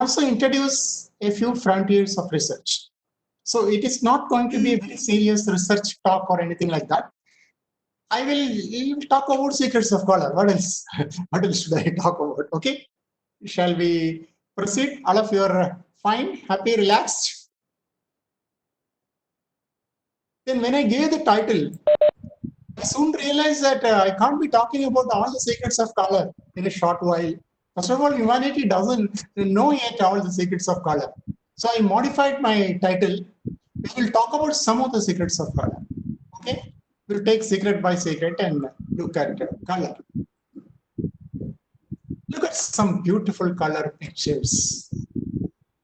also introduce a few frontiers of research. So it is not going to be a very serious research talk or anything like that. I will talk about secrets of color. What else? What else should I talk about? Okay. Shall we proceed? All of you are fine, happy, relaxed. Then when I gave the title, I soon realized that I can't be talking about all the secrets of color in a short while. First of all, humanity doesn't know yet all the secrets of color. So I modified my title. We will talk about some of the secrets of color. Okay? We'll take secret by secret and look at color. Look at some beautiful color pictures.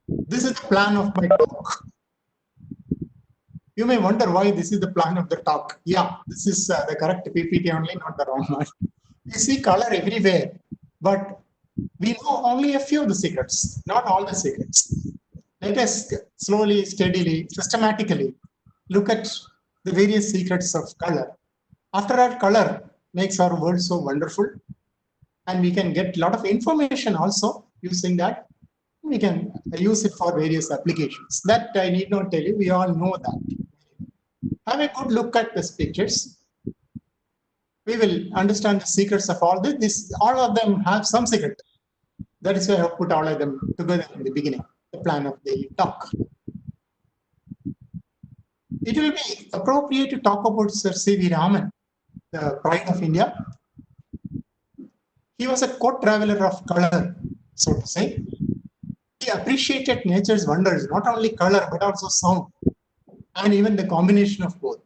This is the plan of my talk. You may wonder why this is the plan of the talk. Yeah, this is the correct PPT only, not the wrong one. We see color everywhere, but we know only a few of the secrets, not all the secrets. Let us slowly, steadily, systematically look at the various secrets of color. After all, color makes our world so wonderful, and we can get a lot of information also using that. We can use it for various applications. That I need not tell you, we all know that. Have a good look at these pictures. We will understand the secrets of all this. All of them have some secret. That is why I have put all of them together in the beginning, the plan of the talk. It will be appropriate to talk about Sir C.V. Raman, the pride of India. He was a court traveler of color, so to say. He appreciated nature's wonders, not only color, but also sound, and even the combination of both.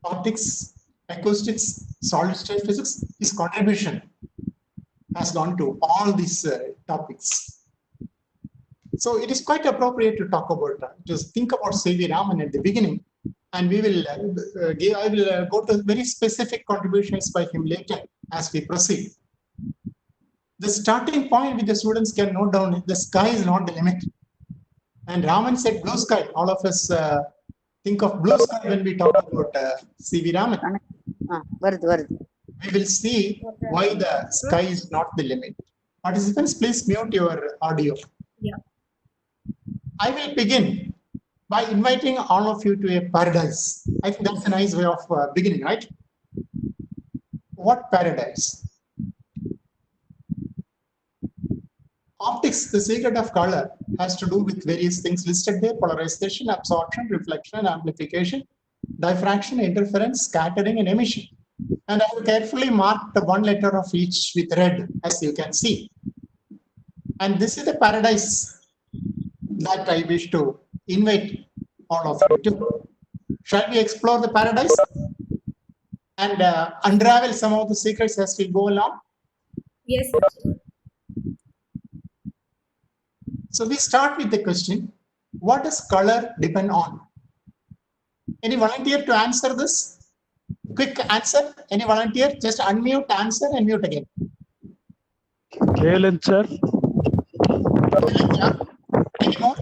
Optics, acoustics, solid state physics, his contribution has gone to all these topics. So it is quite appropriate to talk about that. Just think about C.V. Raman at the beginning, and we will I will go to very specific contributions by him later as we proceed. The starting point which the students can note down is the sky is not the limit. And Raman said blue sky. All of us think of blue sky when we talk about C.V. Raman. We will see why the sky is not the limit. Participants, please mute your audio. Yeah. I will begin by inviting all of you to a paradise. I think that's a nice way of beginning, right? What paradise? Optics, the secret of color, has to do with various things listed there: polarization, absorption, reflection, amplification, diffraction, interference, scattering, and emission. And I have carefully marked one letter of each with red, as you can see. And this is the paradise that I wish to invite all of you to. Shall we explore the paradise and unravel some of the secrets as we go along? Yes. So we start with the question, what does color depend on? Any volunteer to answer this? Quick answer. Any volunteer? Just unmute, answer, and mute again. Kalen, sir. Any more?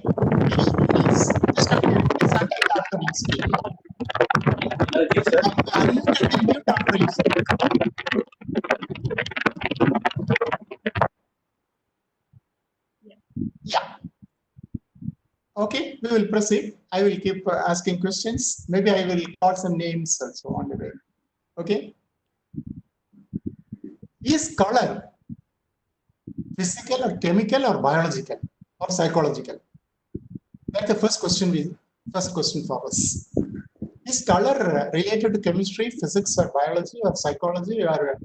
Just unmute. Please unmute after you speak. Unmute and mute after you speak. Yeah. Okay, we will proceed. I will keep asking questions. Maybe I will call some names also on the way. Okay. Is color physical or chemical or biological or psychological? That's the first question for us. Is color related to chemistry, physics, or biology, or psychology, or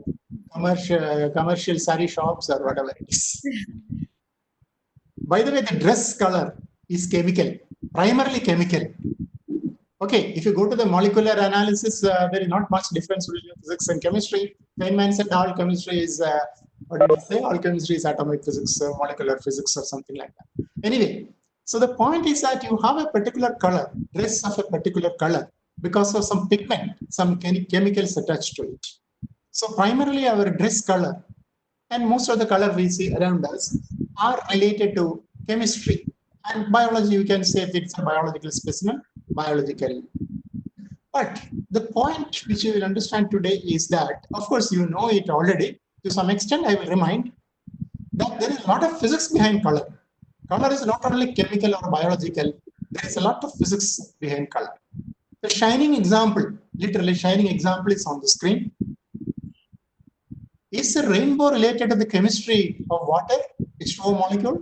commercial sari shops, or whatever it is? By the way, the dress color is chemical, primarily chemical. Okay, if you go to the molecular analysis, there is not much difference between physics and chemistry. Feynman said all chemistry is, what did he say? All chemistry is atomic physics, molecular physics, or something like that. Anyway, so the point is that you have a particular color, dress of a particular color, because of some pigment, some chemicals attached to it. So primarily our dress color and most of the color we see around us are related to chemistry. And biology, you can say if it's a biological specimen, biological. But the point which you will understand today is that, of course, you know it already. To some extent, I will remind that there is a lot of physics behind color. Color is not only chemical or biological, there is a lot of physics behind color. The shining example, literally shining example is on the screen. Is the rainbow related to the chemistry of water, H2O molecule?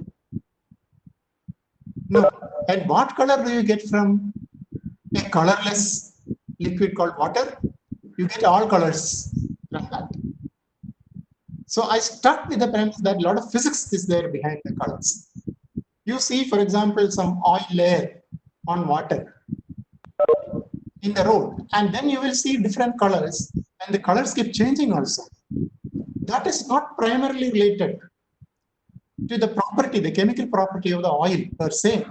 No. And what color do you get from a colorless liquid called water? You get all colors from that. So I stuck with the premise that a lot of physics is there behind the colors. You see, for example, some oil layer on water in the road, and then you will see different colors, and the colors keep changing also. That is not primarily related to the property, the chemical property of the oil per se,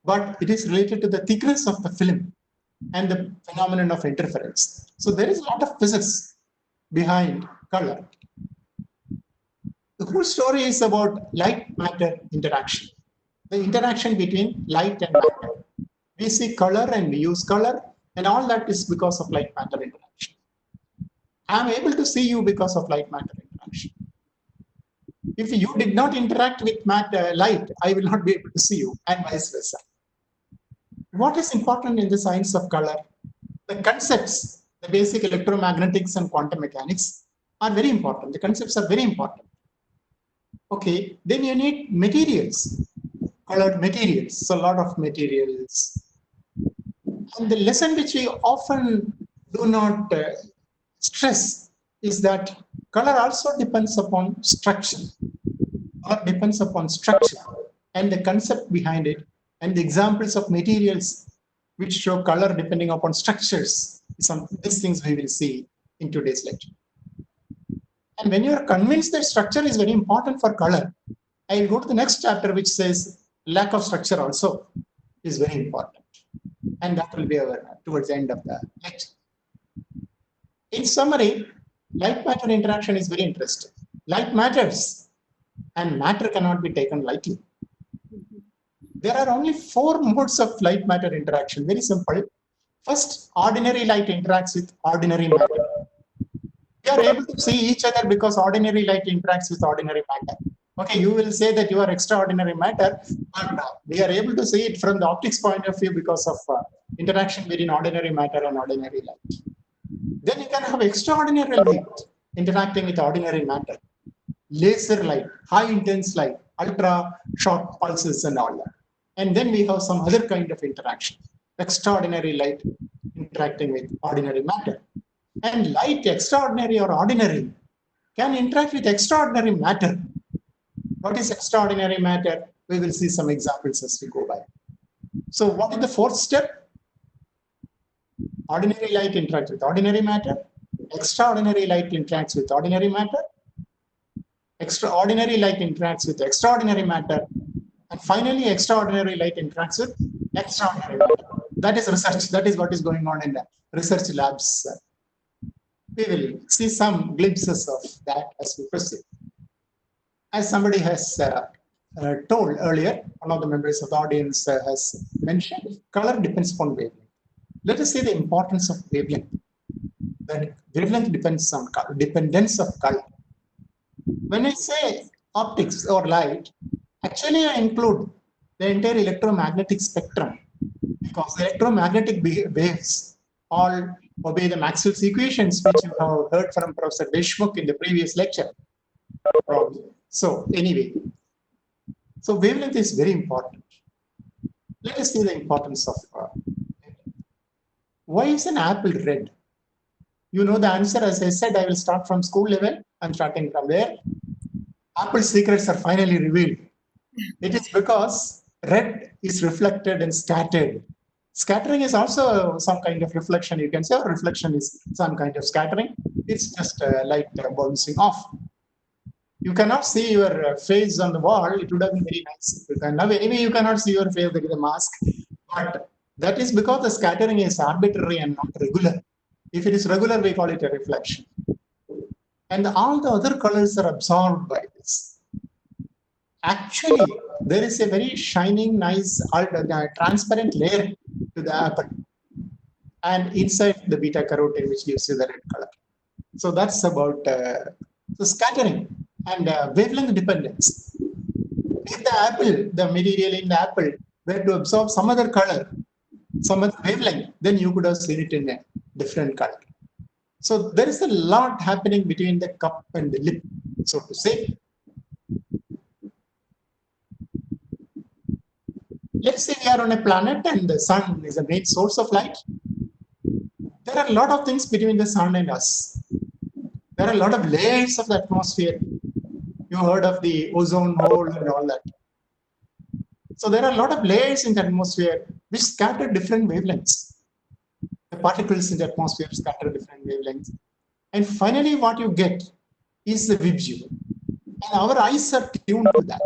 but it is related to the thickness of the film and the phenomenon of interference. So there is a lot of physics behind color. The whole story is about light-matter interaction, the interaction between light and matter. We see color and we use color, and all that is because of light-matter interaction. I am able to see you because of light-matter interaction. If you did not interact with light, I will not be able to see you, and vice versa. What is important in the science of color? The concepts, the basic electromagnetics and quantum mechanics are very important. The concepts are very important. Okay, then you need materials, colored materials, so a lot of materials. And the lesson which we often do not stress is that color also depends upon structure. Color depends upon structure and the concept behind it, and the examples of materials which show color depending upon structures. Some these things we will see in today's lecture. And when you are convinced that structure is very important for color, I will go to the next chapter which says lack of structure also is very important. And that will be towards the end of the lecture. In summary, light-matter interaction is very interesting. Light matters, and matter cannot be taken lightly. There are only 4 modes of light-matter interaction, very simple. First, ordinary light interacts with ordinary matter. We are able to see each other because ordinary light interacts with ordinary matter. Okay, you will say that you are extraordinary matter, but we are able to see it from the optics point of view because of interaction between ordinary matter and ordinary light. Then you can have extraordinary light interacting with ordinary matter. Laser light, high intense light, ultra short pulses and all that. And then we have some other kind of interaction. Extraordinary light interacting with ordinary matter. And light, extraordinary or ordinary, can interact with extraordinary matter. What is extraordinary matter? We will see some examples as we go by. So what is the 4th step? Ordinary light interacts with ordinary matter. Extraordinary light interacts with ordinary matter. Extraordinary light interacts with extraordinary matter. And finally, extraordinary light interacts with extraordinary matter. That is research. That is what is going on in the research labs. We will see some glimpses of that as we proceed. As somebody has told earlier, one of the members of the audience has mentioned, color depends upon wavelength. Let us see the importance of wavelength. That wavelength depends on color, dependence of color. When I say optics or light, actually I include the entire electromagnetic spectrum, because the electromagnetic waves all obey the Maxwell's equations, which you have heard from Professor Deshmukh in the previous lecture. So anyway, so wavelength is very important. Let us see the importance of why is an apple red? You know the answer. As I said, I will start from school level. I'm starting from there. Apple's secrets are finally revealed. It is because red is reflected and scattered. Scattering is also some kind of reflection, you can say, or reflection is some kind of scattering. It's just light bouncing off. You cannot see your face on the wall. It would have been very nice. Now, anyway, you cannot see your face with a mask. But that is because the scattering is arbitrary and not regular. If it is regular, we call it a reflection. And all the other colors are absorbed by this. Actually, there is a very shining, nice, transparent layer to the apple. And inside the beta carotene, which gives you the red color. So that's about the scattering and wavelength dependence. if the apple, the material in the apple, were to absorb some other color, some other wavelength, then you could have seen it in a different color. So there is a lot happening between the cup and the lip, so to say. Let's say we are on a planet and the sun is the main source of light. There are a lot of things between the sun and us. There are a lot of layers of the atmosphere. You heard of the ozone hole and all that. So there are a lot of layers in the atmosphere which scatter different wavelengths. The particles in the atmosphere scatter different wavelengths. And finally, what you get is the visual. And our eyes are tuned to that.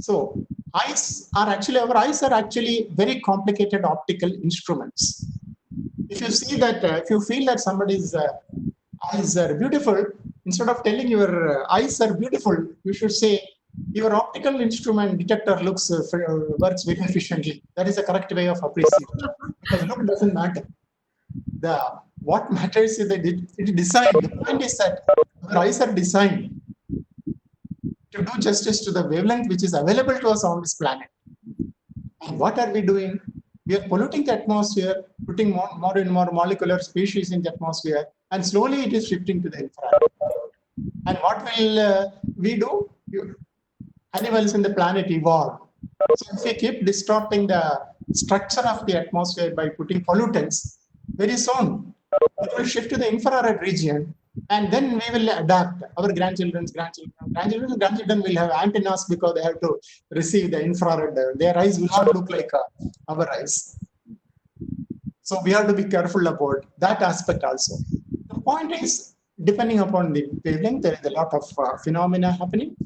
So our eyes are actually very complicated optical instruments. If you see that, if you feel that somebody's eyes are beautiful, instead of telling your eyes are beautiful, you should say your optical instrument detector works very efficiently. That is the correct way of appreciating. Because look doesn't matter. What matters is that it designed. The point is that our eyes are designed to do justice to the wavelength which is available to us on this planet. And what are we doing? We are polluting the atmosphere, putting more and more molecular species in the atmosphere, and slowly it is shifting to the infrared. And what will we do? Animals in the planet evolve. So if we keep distorting the structure of the atmosphere by putting pollutants, very soon it will shift to the infrared region, and then we will adapt. Our grandchildren will have antennas because they have to receive the infrared. Their eyes will not look like our eyes. So we have to be careful about that aspect also. The point is, depending upon the wavelength, there is a lot of phenomena happening,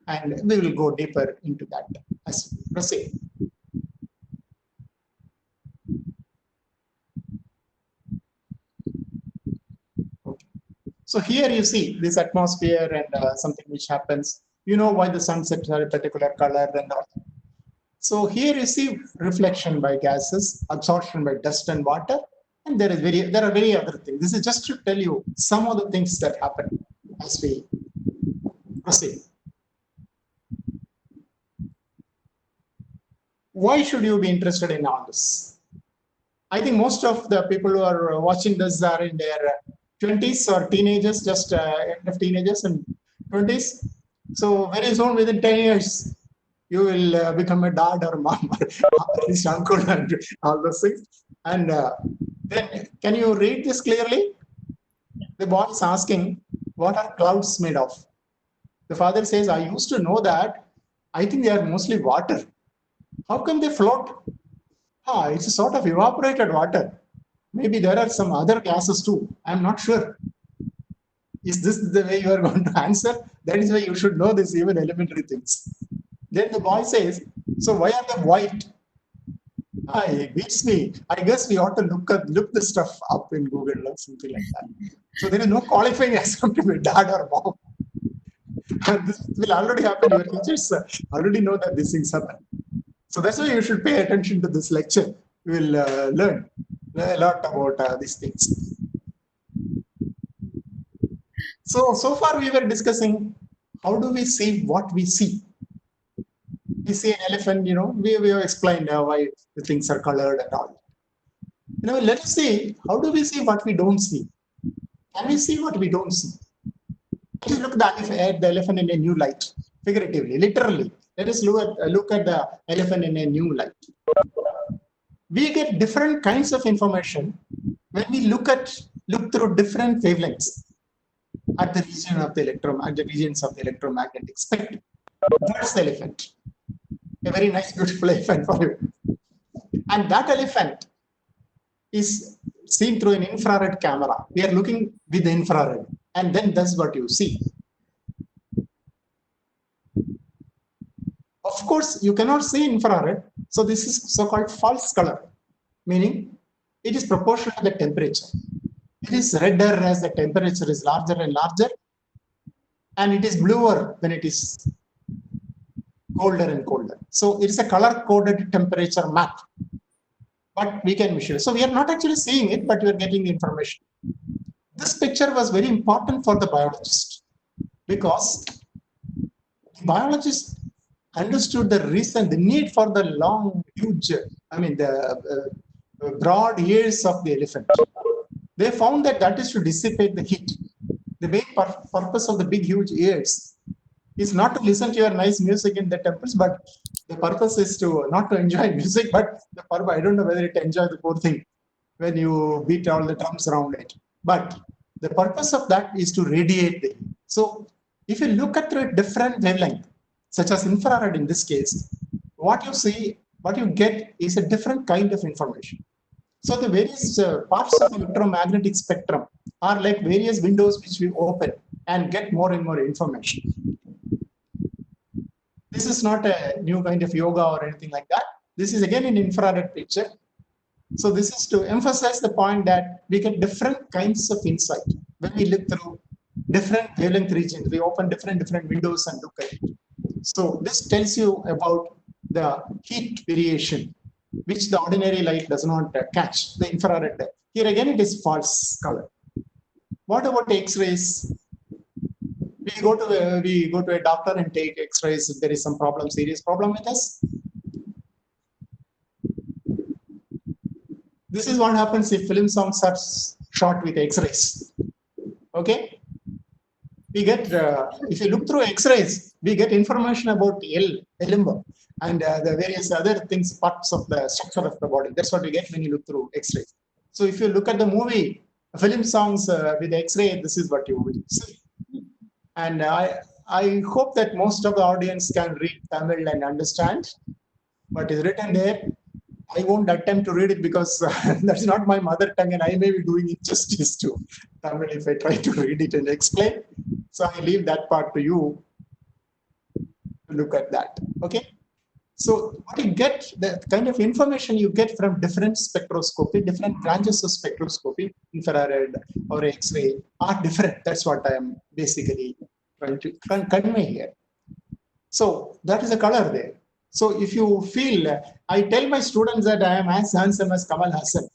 and we will go deeper into that as we proceed. Okay. So here you see this atmosphere and something which happens. You know why the sun sets are a particular color and all. So here you see reflection by gases, absorption by dust and water, and there are very other things. This is just to tell you some of the things that happen as we proceed. Why should you be interested in all this? I think most of the people who are watching this are in their 20s or teenagers, just end of teenagers and 20s. So very soon, within 10 years, you will become a dad or mom or at least uncle and all those things. And then, can you read this clearly? The boy is asking, what are clouds made of? The father says, I used to know that. I think they are mostly water. How come they float? It's a sort of evaporated water. Maybe there are some other gases too. I'm not sure. Is this the way you are going to answer? That is why you should know this, even elementary things. Then the boy says, so why are they white? It beats me. I guess we ought to look this stuff up in Google or something like that. So there is no qualifying as to be dad or mom. And this will already happen. Your teachers already know that these things happen. So that's why you should pay attention to this lecture. You will learn a lot about these things. So far we were discussing how do we see what we see. We see an elephant, we have explained why the things are colored and all. Let us see, how do we see what we don't see? Can we see what we don't see? Let us look at the elephant in a new light, figuratively, literally. Let us look at the elephant in a new light. We get different kinds of information when we look through different wavelengths at the regions of the electromagnetic spectrum. That's the elephant. A very nice, beautiful elephant for you. And that elephant is seen through an infrared camera. We are looking with the infrared, and then that's what you see. Of course, you cannot see infrared, so this is so-called false color, meaning it is proportional to the temperature. It is redder as the temperature is larger and larger, and it is bluer when it is colder and colder. So it is a color-coded temperature map, but we can measure. So we are not actually seeing it, but we are getting the information. This picture was very important for the biologist because the biologist understood the reason, the need for the long, huge, broad ears of the elephant. They found that that is to dissipate the heat. The main purpose of the big, huge ears is not to listen to your nice music in the temples, but the purpose is to not to enjoy music, but the purpose, I don't know whether it enjoy the poor thing when you beat all the drums around it. But the purpose of that is to radiate the heat. So if you look at a different wavelength, such as infrared in this case, what you see, what you get is a different kind of information. So the various parts of the electromagnetic spectrum are like various windows which we open and get more and more information. This is not a new kind of yoga or anything like that. This is again an infrared picture. So this is to emphasize the point that we get different kinds of insight when we look through different wavelength regions. We open different windows and look at it. So this tells you about the heat variation, which the ordinary light does not catch, the infrared. Here again, it is false color. What about X-rays? We go to a doctor and take X-rays if there is some problem, serious problem with us. This is what happens if film songs are shot with X-rays. Okay, we get if you look through X-rays, we get information about limb and the various other things, parts of the structure of the body. That's what we get when you look through X-rays. So if you look at the movie, film songs with X-ray, this is what you will see. And I hope that most of the audience can read Tamil and understand what is written there. I won't attempt to read it because that's not my mother tongue, and I may be doing injustice to Tamil if I try to read it and explain. So I leave that part to you to look at that. Okay. So what you get, the kind of information you get from different spectroscopy, different branches of spectroscopy, infrared or X-ray are different. That's what I am basically trying to convey here. So that is a color there. So if you feel, I tell my students that I am as handsome as Kamal Hassan,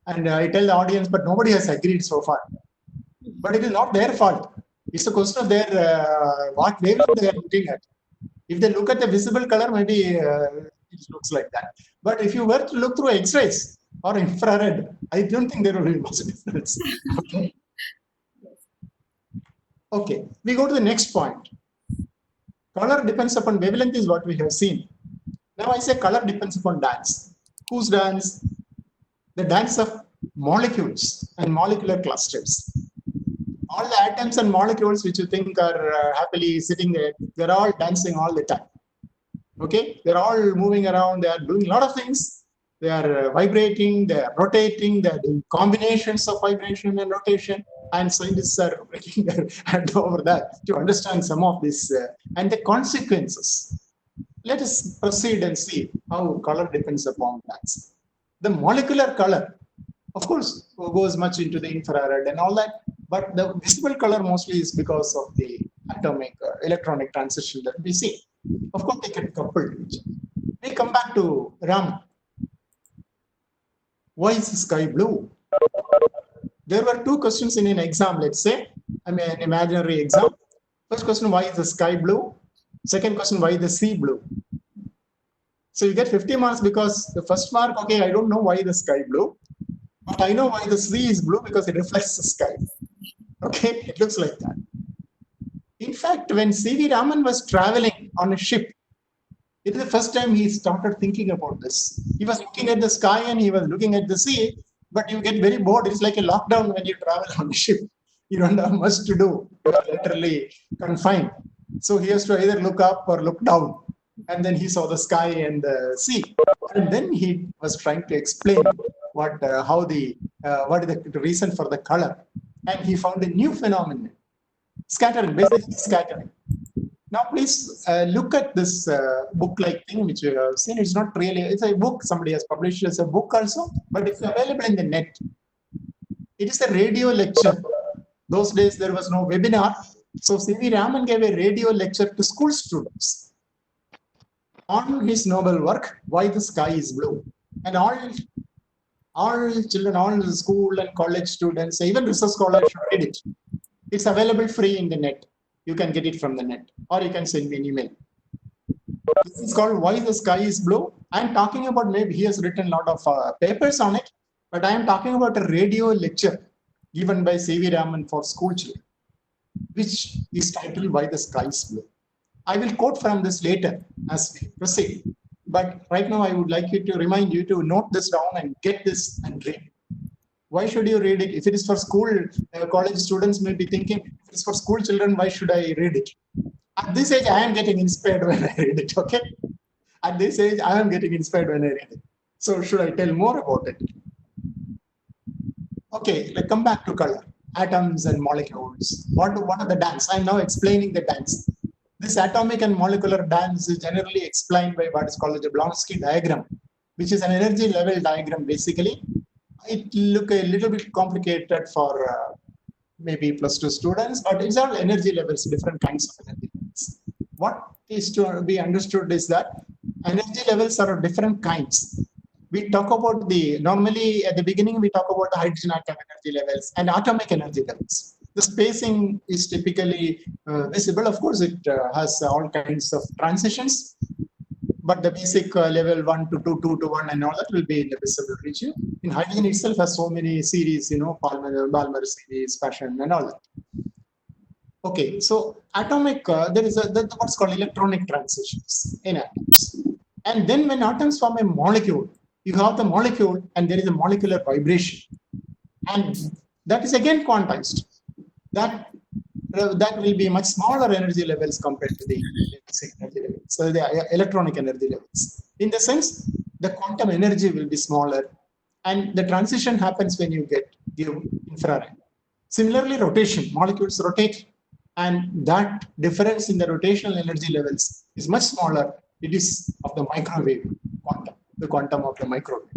and I tell the audience, but nobody has agreed so far. But it is not their fault. It's a question of their what wavelength they are looking at. If they look at the visible color, maybe it looks like that. But if you were to look through X-rays or infrared, I don't think there will be much difference. Okay. Okay. We go to the next point. Color depends upon wavelength is what we have seen. Now I say color depends upon dance. Whose dance? The dance of molecules and molecular clusters. All the atoms and molecules which you think are happily sitting there, they're all dancing all the time. Okay, they're all moving around, they are doing a lot of things. They are vibrating, they are rotating, they are doing combinations of vibration and rotation, and scientists are breaking their head over that to understand some of this and the consequences. Let us proceed and see how color depends upon that. The molecular color, of course, goes much into the infrared and all that, but the visible color mostly is because of the atomic electronic transition that we see. Of course, they get coupled. We come back to Raman. Why is the sky blue? There were two questions in an exam, let's say, an imaginary exam. First question, why is the sky blue? Second question, why is the sea blue? So you get 50 marks because the first mark, okay, I don't know why the sky blue, but I know why the sea is blue because it reflects the sky. Okay, it looks like that. In fact, when C.V. Raman was traveling on a ship, it is the first time he started thinking about this. He was looking at the sky and he was looking at the sea, but you get very bored. It's like a lockdown when you travel on a ship. You don't have much to do. You are literally confined. So he has to either look up or look down. And then he saw the sky and the sea. And then he was trying to explain what is the reason for the color. And he found a new phenomenon. Scattering, basically scattering. Now, please look at this book-like thing which you have seen. It's not really, it's a book. Somebody has published it as a book also, but it's available in the net. It is a radio lecture. Those days, there was no webinar. So, C.V. Raman gave a radio lecture to school students on his noble work, Why the Sky is Blue. And all children, all school and college students, even research scholars should read it. It's available free in the net. You can get it from the net, or you can send me an email. This is called Why the Sky is Blue. I'm talking about, maybe he has written a lot of papers on it, but I am talking about a radio lecture given by C.V. Raman for school children, which is titled Why the Sky is Blue. I will quote from this later as we proceed. But right now, I would like you to remind you to note this down and get this and read. Why should you read it? If it is for school, college students may be thinking, if it is for school children, why should I read it? At this age, I am getting inspired when I read it, okay? At this age, I am getting inspired when I read it. So should I tell more about it? Okay, let's come back to color. Atoms and molecules. What are the dance? I'm now explaining the dance. This atomic and molecular dance is generally explained by what is called the Jablonski diagram, which is an energy level diagram basically. It look a little bit complicated for maybe +2 students, but it's all energy levels, different kinds of energy levels. What is to be understood is that energy levels are of different kinds. We talk about normally at the beginning, we talk about the hydrogen atom energy levels and atomic energy levels. The spacing is typically visible. Of course, it has all kinds of transitions, but the basic level 1 to 2, 2 to 1 and all that will be in the visible region. In hydrogen itself has so many series, Balmer series, Paschen and all that. Okay, so atomic, there is what's called electronic transitions in atoms. And then when atoms form a molecule, you have the molecule and there is a molecular vibration. And that is again quantized. That will be much smaller energy levels compared to the basic energy levels, so the electronic energy levels. In the sense, the quantum energy will be smaller, and the transition happens when you give infrared. Similarly, rotation, molecules rotate, and that difference in the rotational energy levels is much smaller. It is of the microwave quantum, the quantum of the microwave.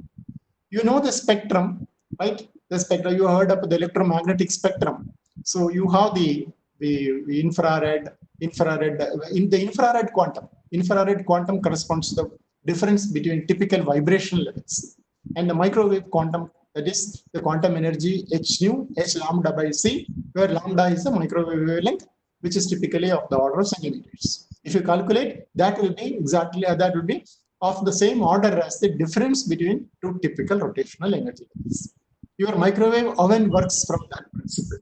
You know the spectrum, right? The spectrum, you heard of the electromagnetic spectrum. So you have the infrared, in the infrared quantum corresponds to the difference between typical vibration levels. And the microwave quantum, that is the quantum energy h nu, h lambda by c, where lambda is the microwave wavelength, which is typically of the order of centimeters. If you calculate, that will be exactly, that will be of the same order as the difference between two typical rotational energy levels. Your microwave oven works from that principle.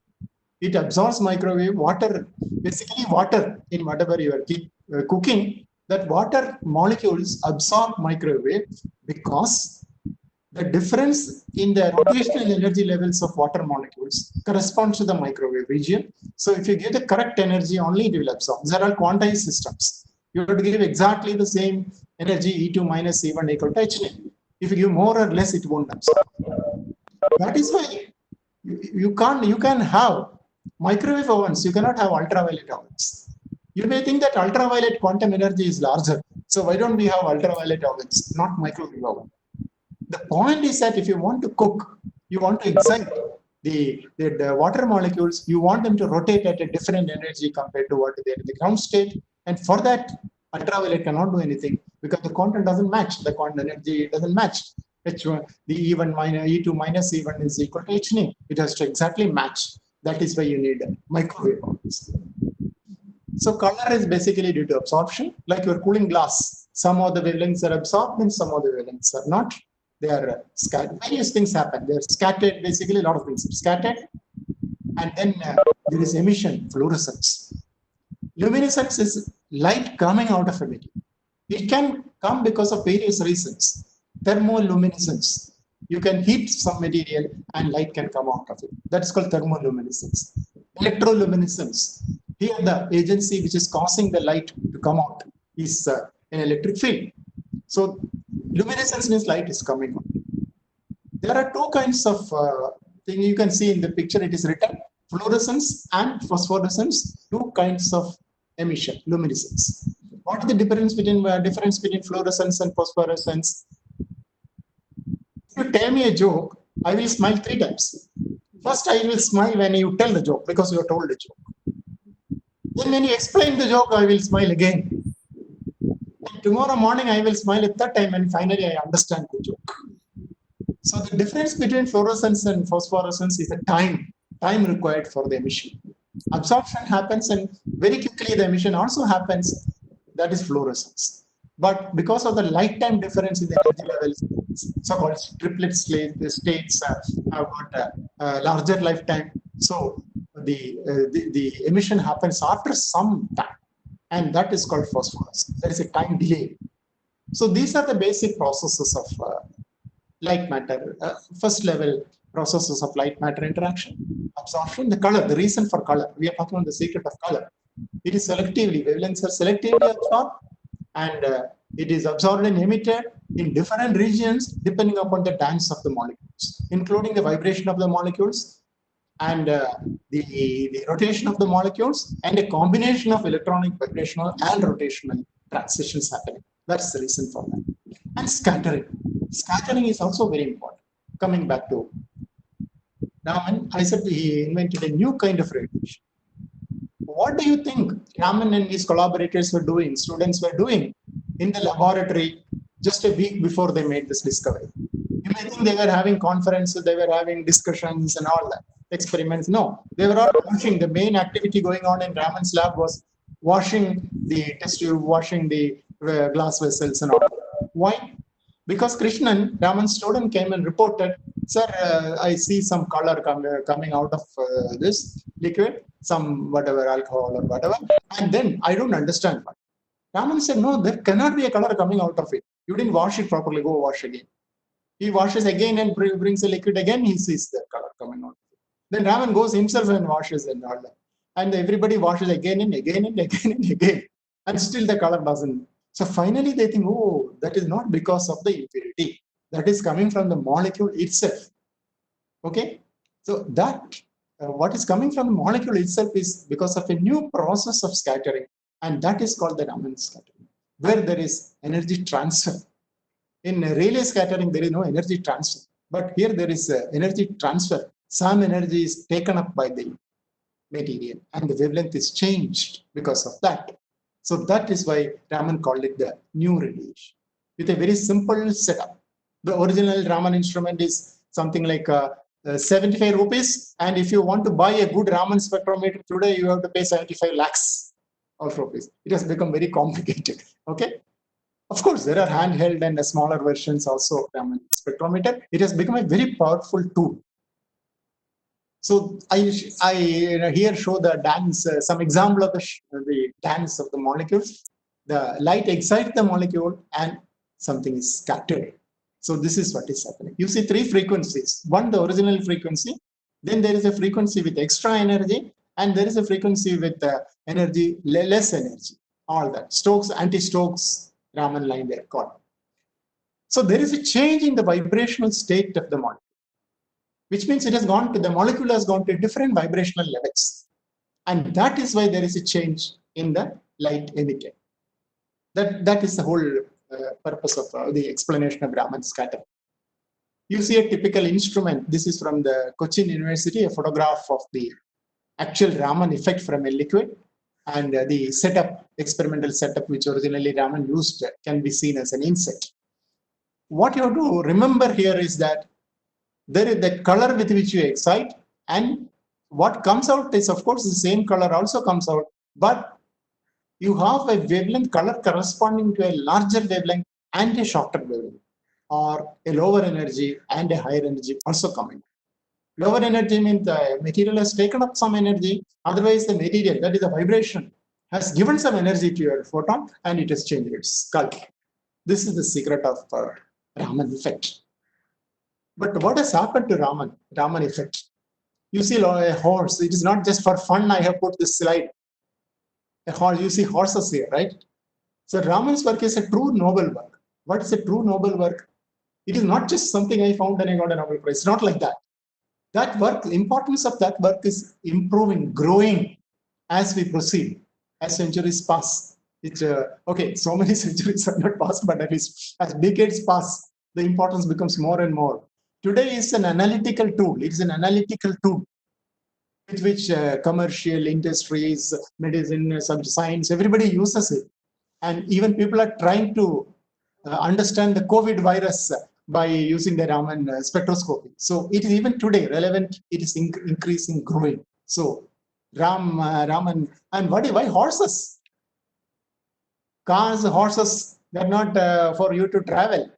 It absorbs microwave water, basically water in whatever you are cooking, that water molecules absorb microwave because the difference in the rotational energy levels of water molecules corresponds to the microwave region. So if you give the correct energy, only it will absorb. There are quantized systems. You have to give exactly the same energy, E2 minus E1 equal to H2. If you give more or less, it won't absorb. That is why you can have microwave ovens, you cannot have ultraviolet ovens. You may think that ultraviolet quantum energy is larger. So why don't we have ultraviolet ovens, not microwave oven? The point is that if you want to cook, you want to excite the water molecules, you want them to rotate at a different energy compared to what they are in the ground state. And for that, ultraviolet cannot do anything because the quantum doesn't match. The quantum energy doesn't match. H1, the E1 minus E2 minus E1 is equal to H nu. It has to exactly match. That is why you need microwave ovens. So color is basically due to absorption, like your cooling glass. Some of the wavelengths are absorbed and some of the wavelengths are not. They are scattered. Various things happen. They are scattered, basically a lot of things are scattered. And then there is emission, fluorescence. Luminescence is light coming out of a material. It can come because of various reasons. Thermoluminescence. You can heat some material and light can come out of it. That's called thermoluminescence. Electroluminescence. Here the agency which is causing the light to come out is an electric field. So luminescence means light is coming out. There are two kinds of things you can see in the picture. It is written fluorescence and phosphorescence, two kinds of emission, luminescence. What is the difference between fluorescence and phosphorescence? If you tell me a joke, I will smile 3 times. First, I will smile when you tell the joke because you are told the joke. Then when you explain the joke, I will smile again. And tomorrow morning, I will smile a 3rd time and finally I understand the joke. So the difference between fluorescence and phosphorescence is the time required for the emission. Absorption happens and very quickly the emission also happens. That is fluorescence. But because of the light time difference in the energy levels, so-called triplet states have got a larger lifetime. So the emission happens after some time, and that is called phosphorescence. There is a time delay. So these are the basic processes of light matter, first level processes of light matter interaction. Absorption, the color, the reason for color. We are talking about the secret of color. It is selectively, wavelengths are selectively absorbed, and it is absorbed and emitted in different regions depending upon the dance of the molecules, including the vibration of the molecules and the rotation of the molecules, and a combination of electronic, vibrational, and rotational transitions happening. That's the reason for that. And scattering. Scattering is also very important. Coming back to Raman, I said he invented a new kind of radiation. What do you think Raman and his collaborators were doing, students were doing in the laboratory just a week before they made this discovery? You may think they were having conferences, they were having discussions and all that, experiments. No, they were all washing. The main activity going on in Raman's lab was washing the test tube, washing the glass vessels and all. Why? Because Krishnan, Raman's student, came and reported, sir, I see some color coming out of this liquid, some whatever alcohol or whatever, and then I don't understand why. Raman said, no, there cannot be a color coming out of it. You didn't wash it properly, go wash again. He washes again and brings the liquid again, he sees the color coming out. Then Raman goes himself and washes and all that. And everybody washes again and again and again and again. And still the color doesn't. So finally they think, oh, that is not because of the impurity. That is coming from the molecule itself. Okay? So that, what is coming from the molecule itself is because of a new process of scattering. And that is called the Raman scattering, where there is energy transfer. In Rayleigh scattering, there is no energy transfer. But here there is energy transfer. Some energy is taken up by the material and the wavelength is changed because of that. So that is why Raman called it the new radiation. With a very simple setup. The original Raman instrument is something like 75 rupees. And if you want to buy a good Raman spectrometer today, you have to pay 75 lakhs of rupees. It has become very complicated. Okay. Of course, there are handheld and smaller versions also Raman spectrometer. It has become a very powerful tool. So I here show the dance, some example of the dance of the molecules. The light excites the molecule and something is scattered. So this is what is happening. You see three frequencies. One, the original frequency. Then there is a frequency with extra energy. And there is a frequency with energy, less energy. All that. Stokes, anti-Stokes, Raman line they are called. So there is a change in the vibrational state of the molecule, which means it has gone to, the molecule has gone to different vibrational levels. And that is why there is a change in the light emitted. That is the whole purpose of the explanation of Raman scattering. You see a typical instrument. This is from the Cochin University, a photograph of the actual Raman effect from a liquid. And the setup, experimental setup, which originally Raman used, can be seen as an inset. What you have to remember here is that there is the color with which you excite, and what comes out is, of course, the same color also comes out, but you have a wavelength color corresponding to a larger wavelength and a shorter wavelength, or a lower energy and a higher energy also coming. Lower energy means the material has taken up some energy, otherwise the material, that is the vibration, has given some energy to your photon and it has changed its color. This is the secret of Raman effect. But what has happened to Raman effect? You see a horse. It is not just for fun I have put this slide. A horse, you see horses here, right? So Raman's work is a true noble work. What is a true noble work? It is not just something I found and I got a Nobel Prize. It's not like that. That work, the importance of that work is improving, growing as we proceed, as centuries pass. It's okay, so many centuries have not passed, but at least as decades pass, the importance becomes more and more. Today is an analytical tool. It is an analytical tool with which commercial industries, medicine, science, everybody uses it. And even people are trying to understand the COVID virus by using the Raman spectroscopy. So it is even today relevant. It is increasing, growing. So Raman, and why horses? Cars, horses, They're not for you to travel.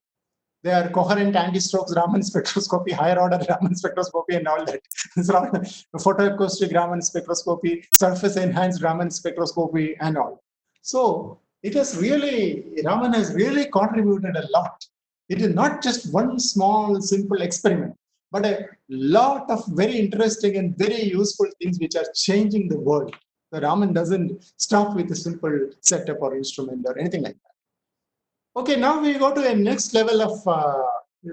They are coherent anti-Stokes Raman spectroscopy, higher order Raman spectroscopy, and all that. It's all photoacoustic Raman spectroscopy, surface enhanced Raman spectroscopy, and all. So it has really, Raman has really contributed a lot. It is not just one small, simple experiment, but a lot of very interesting and very useful things which are changing the world. The Raman doesn't stop with a simple setup or instrument or anything like that. Okay, now we go to a next level of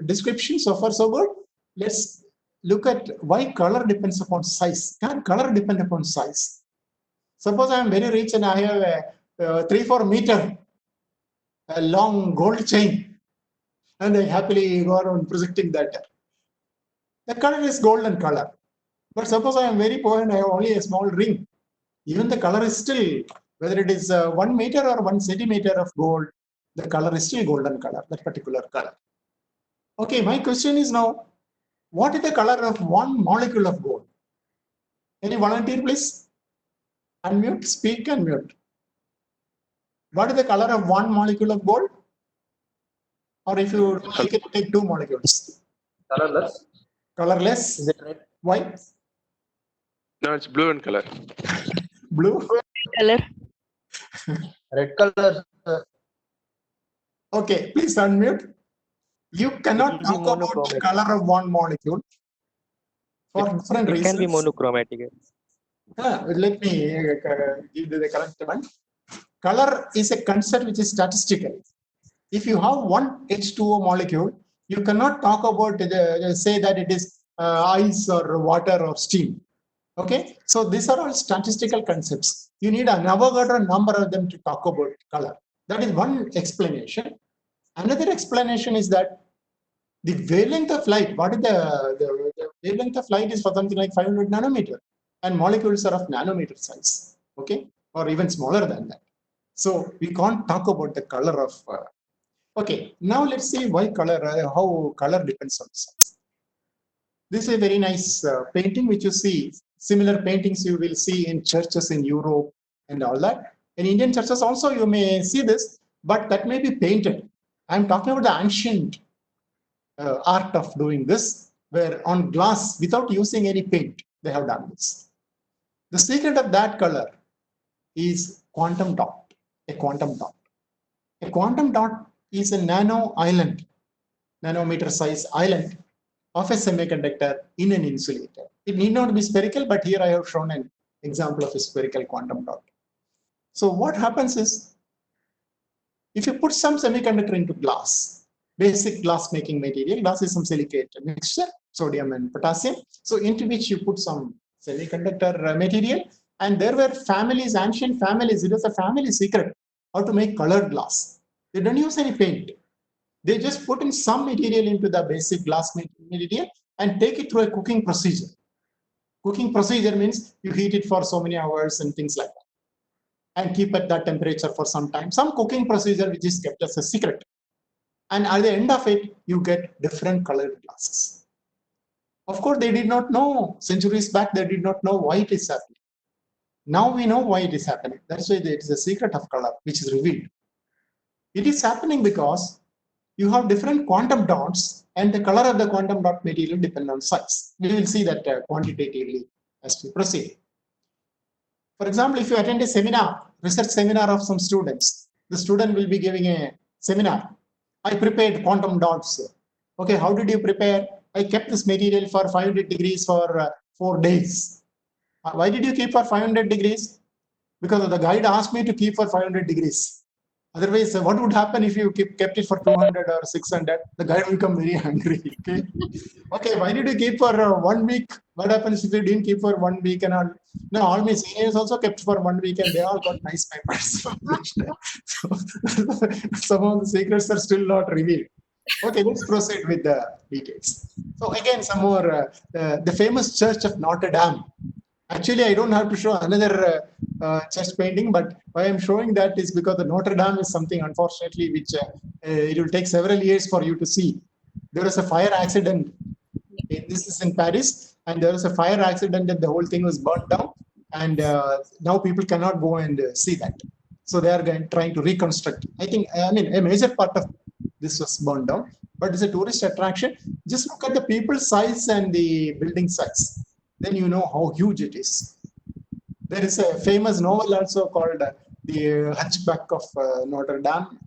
description. So far, so good. Let's look at why color depends upon size. Can color depend upon size? Suppose I am very rich and I have a 3-4 meter a long gold chain, and I happily go around projecting that. The color is golden color. But suppose I am very poor and I have only a small ring. Even the color is still, whether it is 1 meter or 1 centimeter of gold, the color is still golden color, that particular color. Okay, my question is now, what is the color of one molecule of gold? Any volunteer, please? Unmute, speak and mute. What is the color of one molecule of gold? Or if you take 2 molecules? Colorless. Colorless? Is it red? Why? No, it's blue in color. Blue? Color. Red color. Okay, please unmute. You cannot It will be talk about the monochromatic. color of one molecule for different It reasons. can be monochromatic. Let me give you the correct one. Color is a concept which is statistical. If you have one H2O molecule, you cannot talk about say that it is ice or water or steam. Okay, so these are all statistical concepts. You need an Avogadro number of them to talk about color. That is one explanation. Another explanation is that the wavelength of light, what is the wavelength of light is for something like 500 nanometer, and molecules are of nanometer size, okay, or even smaller than that. So we can't talk about the color of. Okay, now let's see why color, how color depends on size. This is a very nice painting which you see. Similar paintings you will see in churches in Europe and all that. In Indian churches also you may see this, but that may be painted. I'm talking about the ancient art of doing this, where on glass, without using any paint, they have done this. The secret of that color is quantum dot, a quantum dot. A quantum dot is a nano island, nanometer size island of a semiconductor in an insulator. It need not be spherical, but here I have shown an example of a spherical quantum dot. So what happens is, if you put some semiconductor into glass, basic glass making material, glass is some silicate mixture, sodium and potassium, so into which you put some semiconductor material, and there were families, ancient families, it was a family secret how to make colored glass. They don't use any paint. They just put in some material into the basic glass material and take it through a cooking procedure. Cooking procedure means you heat it for so many hours and things like that, and keep at that temperature for some time. Some cooking procedure which is kept as a secret. And at the end of it, you get different colored glasses. Of course, they did not know, centuries back, they did not know why it is happening. Now we know why it is happening. That's why it is a secret of color which is revealed. It is happening because you have different quantum dots, and the color of the quantum dot material depends on size. We will see that quantitatively as we proceed. For example, if you attend a seminar, research seminar of some students, the student will be giving a seminar. I prepared quantum dots. Okay, how did you prepare? I kept this material for 500 degrees for 4 days. Why did you keep for 500 degrees? Because the guide asked me to keep for 500 degrees. Otherwise, what would happen if you kept it for 200 or 600? The guy will become very angry. Okay. Okay, why did you keep for 1 week? What happens if you didn't keep for 1 week and all? No, all my seniors also kept for 1 week and they all got nice papers. So, some of the secrets are still not revealed. Okay, let's proceed with the details. So again, some more, the famous church of Notre Dame. Actually, I don't have to show another church painting, but why I'm showing that is because the Notre Dame is something, unfortunately, which it will take several years for you to see. There was a fire accident. This is in Paris, and there was a fire accident and the whole thing was burnt down. And now people cannot go and see that. So they are trying to reconstruct. I mean, a major part of this was burned down, but it's a tourist attraction. Just look at the people size and the building size. Then you know how huge it is. There is a famous novel also called The Hunchback of Notre Dame.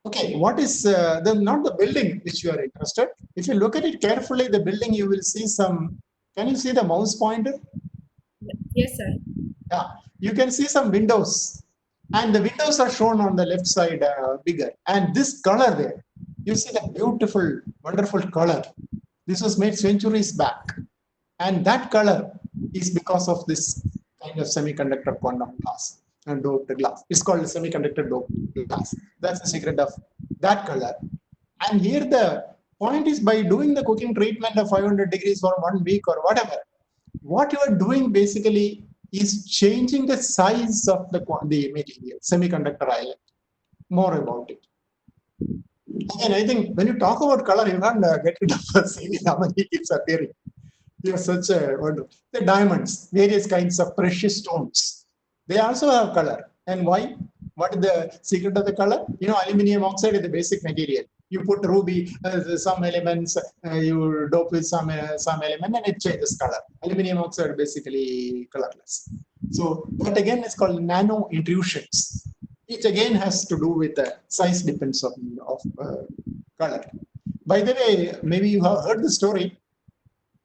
Okay, what is not the building which you are interested? If you look at it carefully, the building, you will see some. Can you see the mouse pointer? Yes, sir. Yeah, you can see some windows, and the windows are shown on the left side bigger. And this color there, you see the beautiful, wonderful color. This was made centuries back, and that color is because of this kind of semiconductor quantum glass and doped glass. It's called semiconductor doped glass. That's the secret of that color. And here the point is, by doing the cooking treatment of 500 degrees for 1 week or whatever, what you are doing basically is changing the size of the material, semiconductor island. More about it. Again, I think when you talk about color, you can't get rid of C.V. Raman. He keeps appearing. He has such a wonderful. The diamonds, various kinds of precious stones, they also have color. And why? What is the secret of the color? You know, aluminum oxide is the basic material. You put ruby, some elements, you dope with some element, and it changes color. Aluminum oxide basically colorless. So that again is called nano intrusions. It again has to do with the size depends of color. By the way, maybe you have heard the story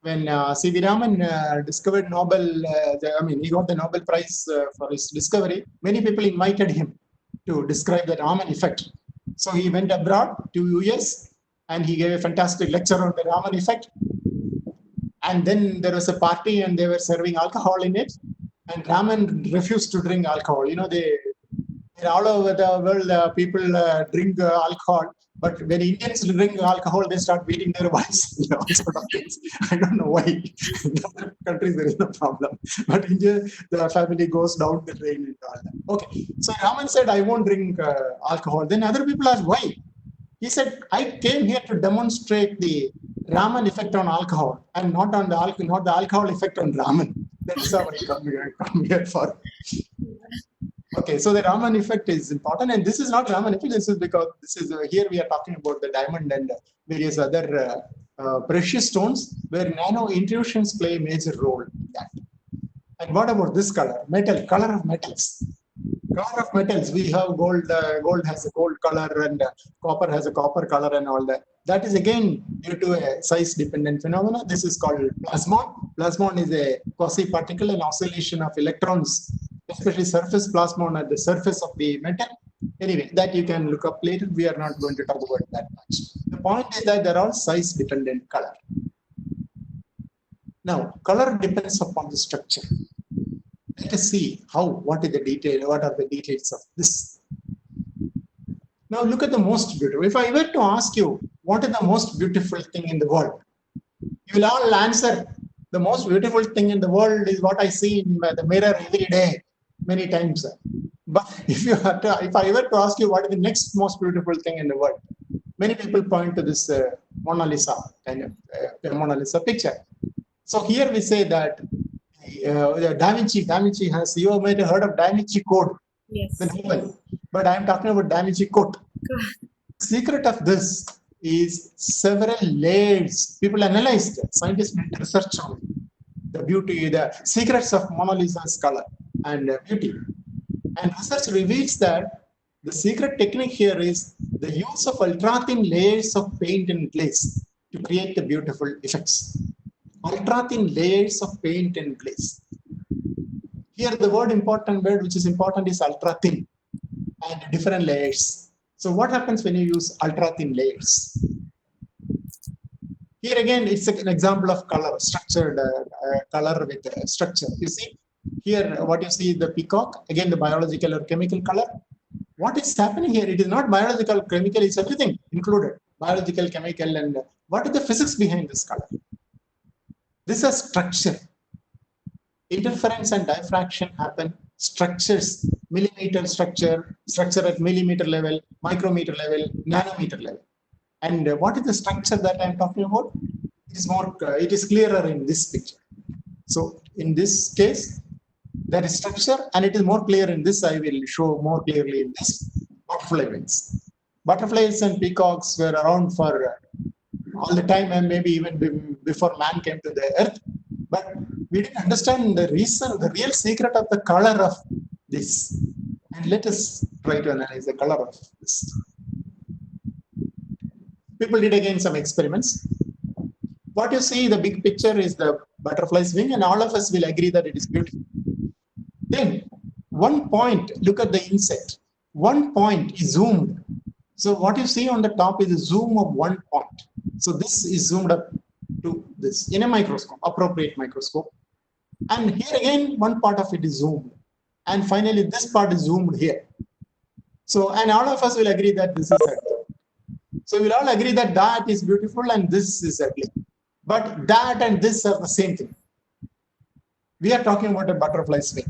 when C.V. Raman discovered Nobel. He got the Nobel Prize for his discovery. Many people invited him to describe the Raman effect. So he went abroad to US and he gave a fantastic lecture on the Raman effect. And then there was a party and they were serving alcohol in it. And Raman refused to drink alcohol. You know, all over the world, people drink alcohol. But when Indians drink alcohol, they start beating their wives. All sort of things. I don't know why. In other countries, there is no problem. But in India, the family goes down the drain and all that. Okay. So Raman said, I won't drink alcohol. Then other people asked, why? He said, I came here to demonstrate the Raman effect on alcohol and not the alcohol effect on Raman. That's how I come here for. Okay, so the Raman effect is important, and this is not Raman effect. This is because here we are talking about the diamond and various other precious stones where nano intrusions play a major role in that. And what about this color? Metal, color of metals. Color of metals, we have gold. Gold has a gold color, and copper has a copper color, and all that. That is again due to a size-dependent phenomena. This is called plasmon. Plasmon is a quasi-particle, an oscillation of electrons, especially surface plasmon at the surface of the metal. Anyway, that you can look up later. We are not going to talk about that much. The point is that they're all size-dependent color. Now, color depends upon the structure. Let us see what are the details of this. Now look at the most beautiful. If I were to ask you, what is the most beautiful thing in the world? You will all answer, the most beautiful thing in the world is what I see in the mirror every day, many times. But if I were to ask you, what is the next most beautiful thing in the world? Many people point to this Mona Lisa, kind of Mona Lisa picture. So here we say that Da Vinci has, you might have heard of Da Vinci Code, Yes. the novel, but I am talking about Da Vinci Code. The secret of this is several layers. People analyzed it, scientists did research on the beauty, the secrets of Mona Lisa's color and beauty. And research reveals that the secret technique here is the use of ultra-thin layers of paint and glaze to create the beautiful effects. Ultra-thin layers of paint and glaze. Here the word which is important is ultra-thin and different layers. So what happens when you use ultra-thin layers? Here again, it's an example of color, structured color with structure. You see, here what you see is the peacock, again the biological or chemical color. What is happening here? It is not biological, chemical, it's everything included. Biological, chemical, and what is the physics behind this color? This is structure. Interference and diffraction happen. Structures, millimeter structure at millimeter level, micrometer level, nanometer level. And what is the structure that I'm talking about? It is clearer in this picture. So in this case, That is structure, and it is more clear in this. I will show more clearly in this butterfly wings. Butterflies and peacocks were around for all the time, and maybe even before man came to the earth. But we didn't understand the reason, the real secret of the color of this. And let us try to analyze the color of this. People did again some experiments. What you see, the big picture is the butterfly's wing, and all of us will agree that it is beautiful. Then, one point, look at the insect. One point is zoomed. So what you see on the top is a zoom of one point. So this is zoomed up to this in a microscope, appropriate microscope. And here again, one part of it is zoomed. And finally, this part is zoomed here. So, and all of us will agree that this is ugly. So we'll all agree that that is beautiful and this is ugly. But that and this are the same thing. We are talking about a butterfly's wing.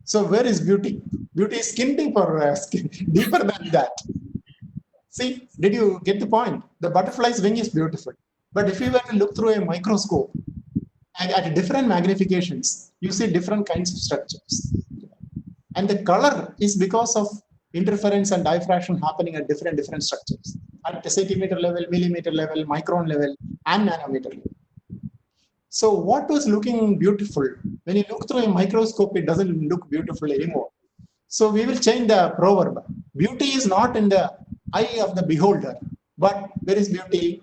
So where is beauty? Beauty is skin deep or deeper than that. See, did you get the point? The butterfly's wing is beautiful. But if you were to look through a microscope at different magnifications, you see different kinds of structures. And the color is because of interference and diffraction happening at different structures. At the centimeter level, millimeter level, micron level, and nanometer level. So what was looking beautiful? When you look through a microscope, it doesn't look beautiful anymore. So we will change the proverb. Beauty is not in the eye of the beholder, but where is beauty?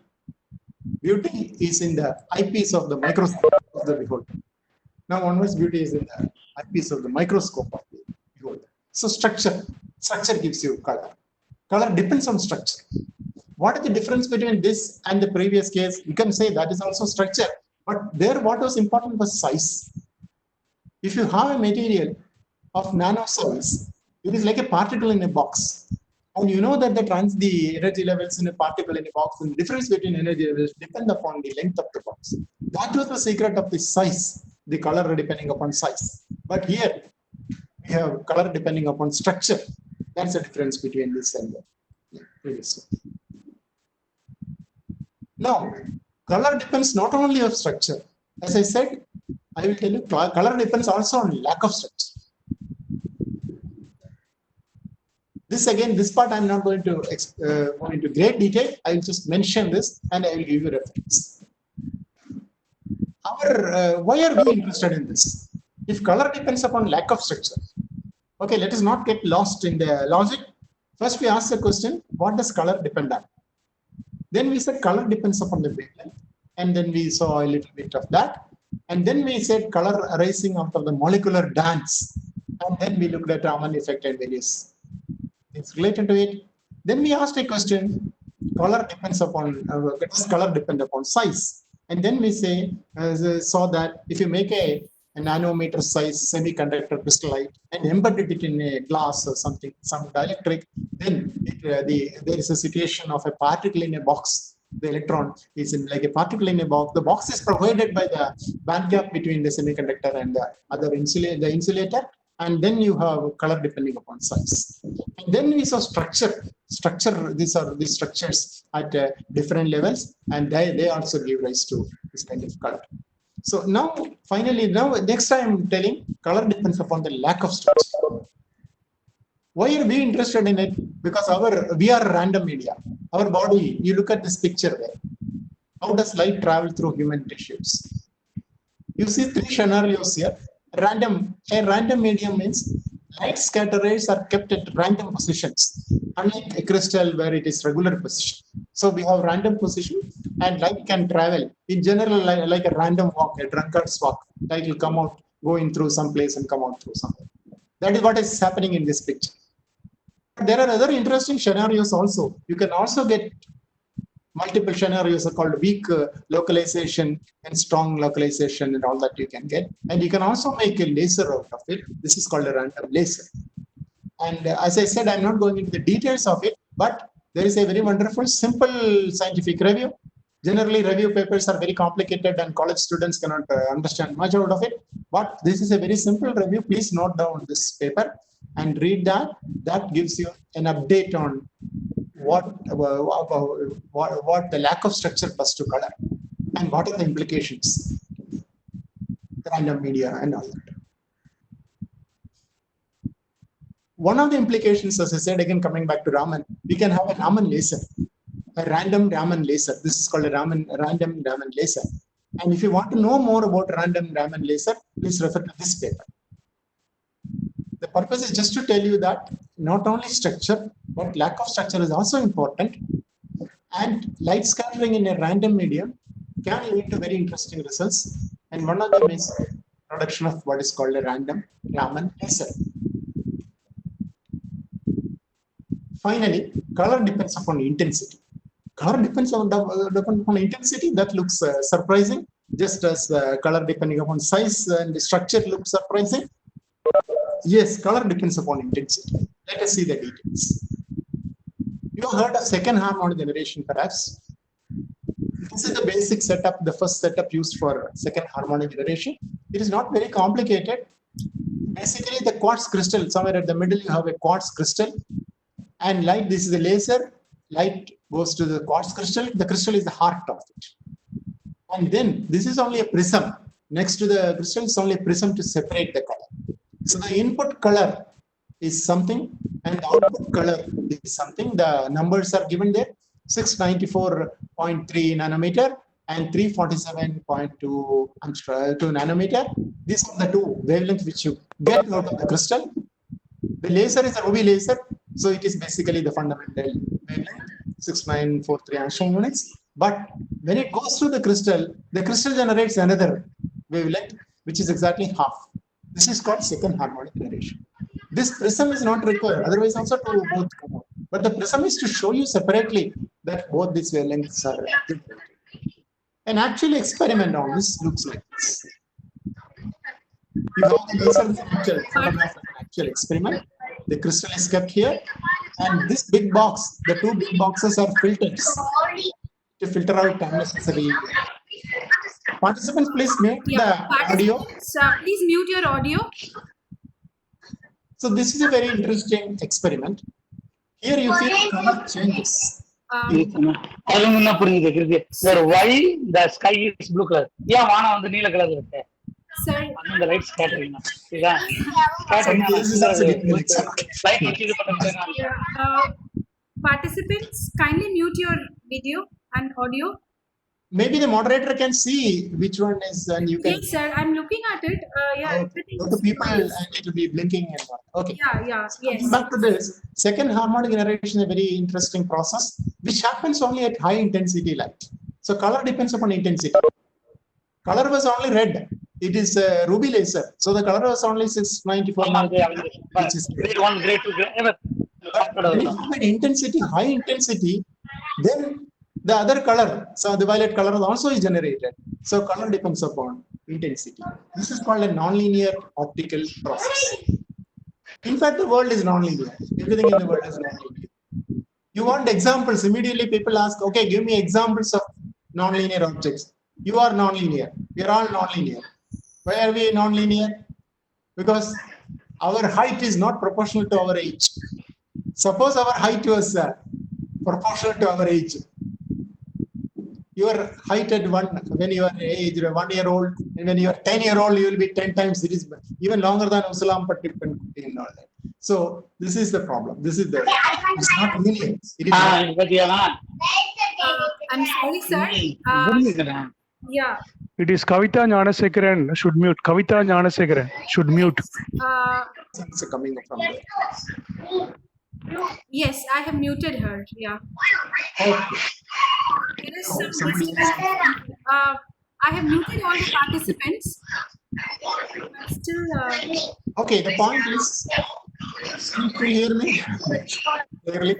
Beauty is in the eyepiece of the microscope of the beholder. Now onwards, beauty is in the eyepiece of the microscope of the beholder. So structure gives you color. Color depends on structure. What is the difference between this and the previous case? You can say that is also structure, but there what was important was size. If you have a material of nano size, it is like a particle in a box. And you know that the energy levels in a particle in a box and the difference between energy levels depend upon the length of the box. That was the secret of the size, the color depending upon size. But here we have color depending upon structure. That's the difference between this and the previous one. Now, color depends not only on structure. As I said, I will tell you, color depends also on lack of structure. This part I'm not going to go into great detail. I will just mention this and I will give you reference. Why are we interested in this? If color depends upon lack of structure, okay, let us not get lost in the logic. First, we ask the question, what does color depend on? Then we said color depends upon the wavelength, and then we saw a little bit of that. And then we said color arising out of the molecular dance. And then we looked at Raman effect and various things related to it. Then we asked a question, color depends upon, does color depend upon size? And then we saw that if you make a nanometer size semiconductor crystallite and embedded it in a glass or something, some dielectric, then there is a situation of a particle in a box. The electron is in like a particle in a box. The box is provided by the band gap between the semiconductor and the other insulator. And then you have color depending upon size. And then we saw structure. These are the structures at different levels, and they also give rise to this kind of color. So now, finally, next time I'm telling, color depends upon the lack of structure. Why are we interested in it? Because we are random media. Our body, you look at this picture there. How does light travel through human tissues? You see three scenarios here. A random medium means light scatterers are kept at random positions, unlike a crystal where it is regular position. So we have random position, and light can travel in general like a random walk, a drunkard's walk. Light will come out, go in through some place and come out through somewhere. That is what is happening in this picture. But there are other interesting scenarios also. You can also get multiple scenarios are called weak localization and strong localization and all that you can get. And you can also make a laser out of it. This is called a random laser. And as I said, I'm not going into the details of it, but there is a very wonderful, simple scientific review. Generally, review papers are very complicated and college students cannot understand much out of it. But this is a very simple review. Please note down this paper and read that. That gives you an update on what the lack of structure does to color and what are the implications, random media and all that. one of the implications, as I said, again coming back to Raman, we can have a Raman laser, a random Raman laser. This is called a random Raman laser. And if you want to know more about random Raman laser, please refer to this paper. The purpose is just to tell you that not only structure, but lack of structure is also important. And light scattering in a random medium can lead to very interesting results. And one of them is production of what is called a random Raman laser. Finally, color depends upon intensity. Color depends upon intensity. That looks surprising, just as color depending upon size and the structure looks surprising. Yes, color depends upon intensity. Let us see the details. You heard of second harmonic generation, perhaps. This is the basic setup, the first setup used for second harmonic generation. It is not very complicated. Basically, the quartz crystal, somewhere at the middle, you have a quartz crystal. And light, this is a laser. Light goes to the quartz crystal. The crystal is the heart of it. And then this is only a prism. Next to the crystal is only a prism to separate the color. So the input color is something and the output color is something. The numbers are given there, 694.3 nanometer and 347.2 nanometer. These are the two wavelengths which you get out of the crystal. The laser is a ruby laser, so it is basically the fundamental wavelength, 6943 angstrom units. But when it goes through the crystal generates another wavelength, which is exactly half. This is called second harmonic generation. This prism is not required, otherwise also to both come out. But the prism is to show you separately that both these wavelengths are different. An actual experiment on this looks like this. You have the laser photograph of an actual experiment. The crystal is kept here, and this big box, the two big boxes are filters to filter out unnecessary. Participants, please mute the audio. Please mute your audio. So this is a very interesting experiment. Here you see the color changes. Why the sky is blue color? Yeah, வானம் வந்து நீல கலர்ல இருக்கு. Sir, அந்த light scattering இதான் Some cases also give me an example. Light இது பண்ணுங்க. participants, kindly mute your video and audio. Maybe the moderator can see which one is, and you can. Yes, sir. I'm looking at it. Yeah, everything. Go to people and it will be blinking and what. Okay. Yeah, yes. Back to this, second harmonic generation is a very interesting process which happens only at high intensity light. So color depends upon intensity. Color was only red. It is a ruby laser. So the color was only 694. Which is grade 1, grade 2, grade when you have intensity, high intensity, then the other color, so the violet color also is generated. So color depends upon intensity. This is called a nonlinear optical process. In fact, the world is nonlinear. Everything in the world is nonlinear. You want examples, immediately people ask, okay, give me examples of nonlinear objects. You are nonlinear. We are all nonlinear. Why are we nonlinear? Because our height is not proportional to our age. Suppose our height was proportional to our age. Your height at when you are aged 1 year old, and when you are 10-year-old, you will be 10 times. It is even longer than Usalam Pattipan and all that. So this is the problem. This is the. It's not linear. It is. I'm sorry, sir. Yeah. It is Kavita Gnanasekharan should mute. Kavita Gnanasekharan should mute. Things are coming from there. Yes, I have muted her. Yeah. Okay. There is some I have muted all the participants. But still. Okay. The point is, can you hear me clearly?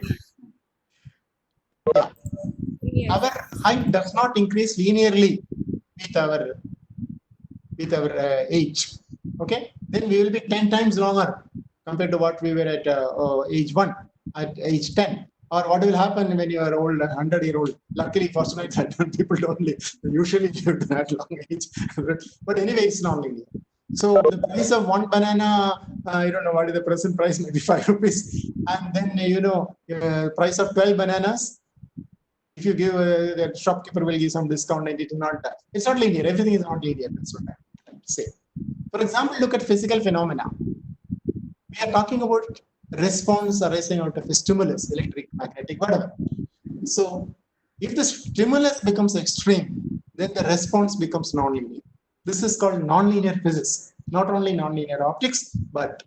Yes. Our height does not increase linearly with our age. Okay, then we will be 10 times longer compared to what we were at age 1, at age 10. Or what will happen when you are old, 100-year-old? Luckily, fortunately, people don't live. Usually live to that long age. But anyway, it's non-linear. So the price of one banana, I don't know what is the present price, maybe 5 rupees. And then, price of 12 bananas. If you give, the shopkeeper will give some discount and it is not that. It's not linear. Everything is not linear. That's what I'm saying. For example, look at physical phenomena. We are talking about response arising out of a stimulus, electric, magnetic, whatever. So if the stimulus becomes extreme, then the response becomes nonlinear. This is called nonlinear physics. Not only nonlinear optics, but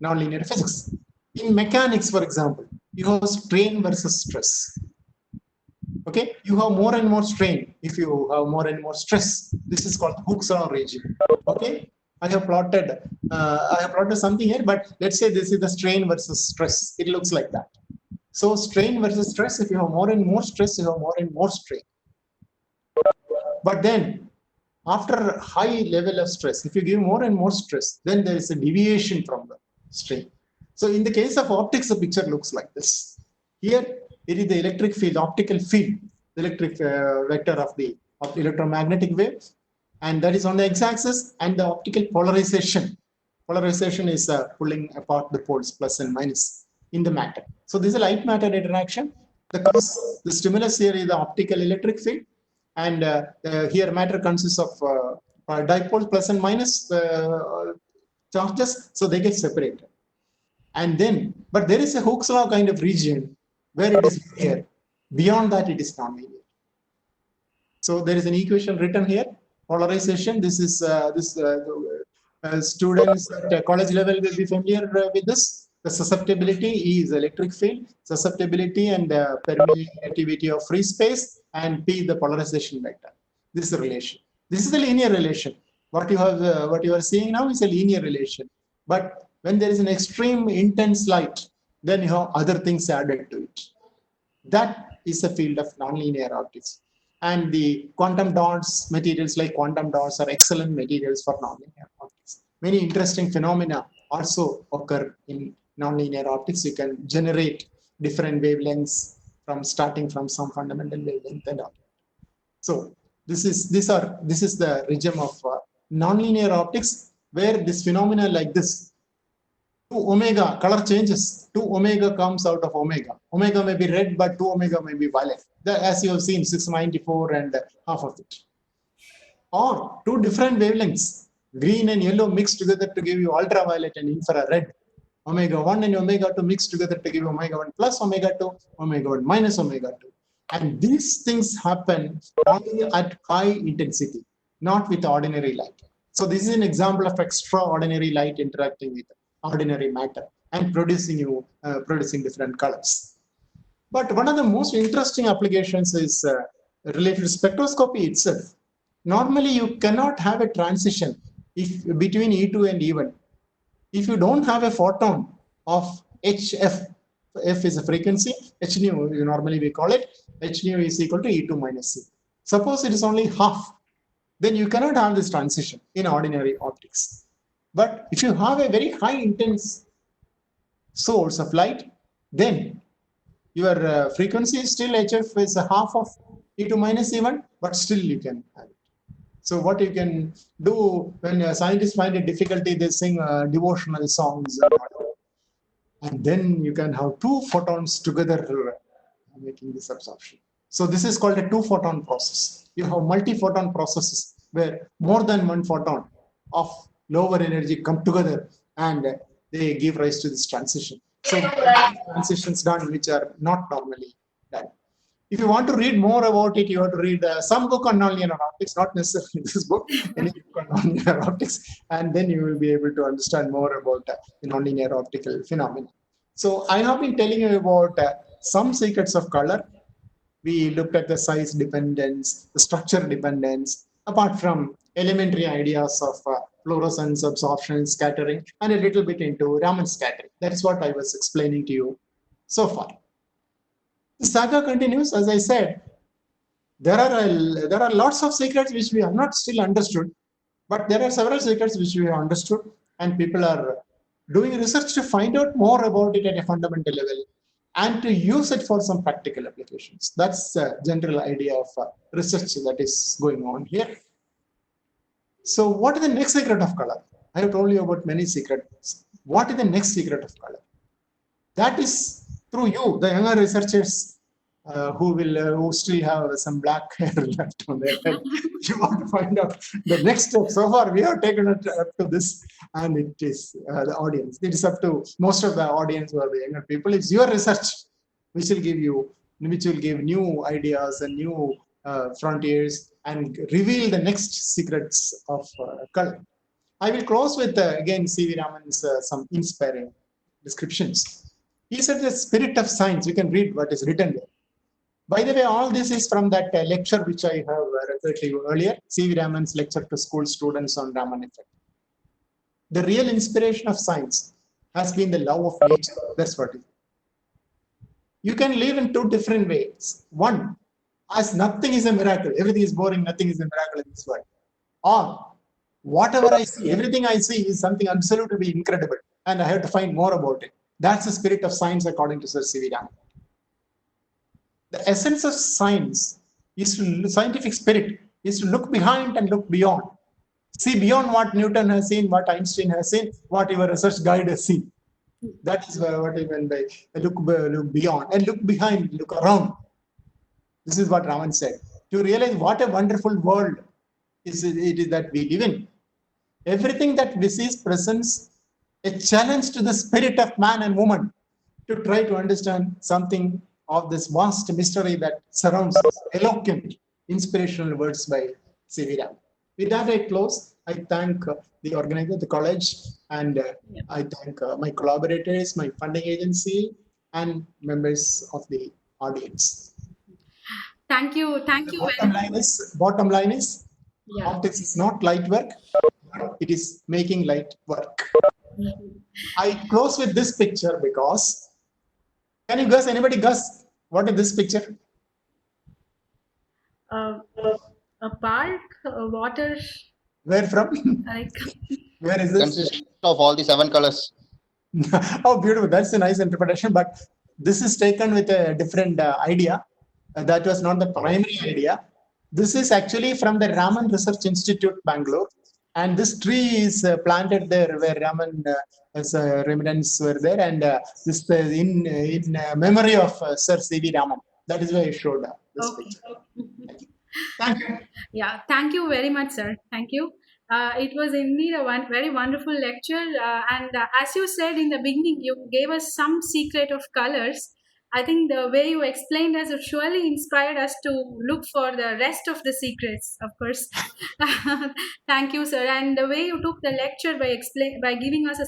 nonlinear physics. In mechanics, for example, you have strain versus stress. Okay, you have more and more strain if you have more and more stress. This is called Hooke's law regime. Okay, I have plotted something here, but let's say this is the strain versus stress. It looks like that. So strain versus stress, if you have more and more stress, you have more and more strain. But then after high level of stress, if you give more and more stress, then there is a deviation from the strain. So in the case of optics, the picture looks like this. Here, it is the electric field, optical field, electric vector of the electromagnetic waves, and that is on the x-axis, and the optical polarization. Polarization is pulling apart the poles, plus and minus, in the matter. So this is a light-matter interaction. The stimulus here is the optical electric field, and here matter consists of dipoles, plus and minus charges, so they get separated. And then, but there is a Hooke's law kind of region where it is linear. Beyond that, it is nonlinear. So there is an equation written here. Polarization. This is students at college level will be familiar with this. The susceptibility E is electric field, susceptibility and permittivity of free space, and P the polarization vector. This is the relation. This is the linear relation. What you are seeing now is a linear relation. But when there is an extreme intense light, then you have other things added to it. That is the field of nonlinear optics. And the quantum dots, materials like quantum dots are excellent materials for nonlinear optics. Many interesting phenomena also occur in nonlinear optics. You can generate different wavelengths from starting from some fundamental wavelength and all. So this is the regime of nonlinear optics, where this phenomena like this, 2 omega color changes. 2 omega comes out of omega. Omega may be red, but 2 omega may be violet. As you have seen, 694 and half of it. Or 2 different wavelengths, green and yellow mixed together to give you ultraviolet and infrared. Omega 1 and omega 2 mixed together to give you omega 1 plus omega 2, omega 1 minus omega 2. And these things happen only at high intensity, not with ordinary light. So this is an example of extraordinary light interacting with ordinary matter and producing different colors. But one of the most interesting applications is related to spectroscopy itself. Normally, you cannot have a transition between E2 and E1 if you don't have a photon of HF. F is a frequency, h nu normally we call it, h nu is equal to E2 minus C. Suppose it is only half, then you cannot have this transition in ordinary optics. But if you have a very high intense source of light, then your frequency is still HF is a half of E2 minus E1, but still you can have it. So what you can do when scientists find a difficulty, they sing devotional songs and then you can have 2 photons together making this absorption. So this is called a 2-photon process. You have multi-photon processes where more than 1 photon of lower energy come together and they give rise to this transition. So transitions done which are not normally done. If you want to read more about it, you have to read some book on nonlinear optics, not necessarily this book, any book on nonlinear optics, and then you will be able to understand more about the nonlinear optical phenomena. So I have been telling you about some secrets of color. We looked at the size dependence, the structure dependence, apart from elementary ideas of fluorescence, absorption, scattering, and a little bit into Raman scattering. That is what I was explaining to you so far. The saga continues. As I said, there are lots of secrets which we have not still understood, but there are several secrets which we have understood, and people are doing research to find out more about it at a fundamental level and to use it for some practical applications. That's the general idea of research that is going on here. So what is the next secret of color? I have told you about many secrets. What is the next secret of color? That is through you, the younger researchers, who still have some black hair left on their head. You want to find out the next step. So far, we have taken it up to this, and it is the audience. It is up to most of the audience who are the younger people. It's your research which will give new ideas and new frontiers and reveal the next secrets of color. I will close with again C.V. Raman's some inspiring descriptions. He said the spirit of science. You can read what is written there. By the way, all this is from that lecture which I have referred to you earlier, C.V. Raman's lecture to school students on Raman effect. The real inspiration of science has been the love of nature. That's what it is. You can live in two different ways. One, as nothing is a miracle, everything is boring, nothing is a miracle in this world. Or whatever I see, everything I see is something absolutely incredible, and I have to find more about it. That's the spirit of science according to Sir C.V. Raman. The essence of science is scientific spirit is to look behind and look beyond. See beyond what Newton has seen, what Einstein has seen, what your research guide has seen. That is what I mean by look beyond and look behind, look around. This is what Raman said. To realize what a wonderful world it is that we live in. Everything that we see presents a challenge to the spirit of man and woman to try to understand something of this vast mystery that surrounds us. Eloquent, inspirational words by C.V. Raman. With that, I close. I thank the organizer, the college, and I thank my collaborators, my funding agency, and members of the audience. Thank you very much. Bottom line is, Yeah. optics is not light work, it is making light work. I close with this picture because, can you guess, anybody guess what is this picture? A park, water, Where from? like Where is this? Consists of all the 7 colors. Oh, beautiful. That's a nice interpretation, but this is taken with a different idea. That was not the primary idea. This is actually from the Raman Research Institute, Bangalore. And this tree is planted there where Raman as remnants were there. And this in memory of Sir C.V. Raman. That is why I showed this picture. Thank you. Yeah, thank you very much, sir. Thank you. It was indeed a very wonderful lecture. And as you said in the beginning, you gave us some secret of colors. I think the way you explained us, it surely inspired us to look for the rest of the secrets, of course. Thank you, sir. And the way you took the lecture by giving us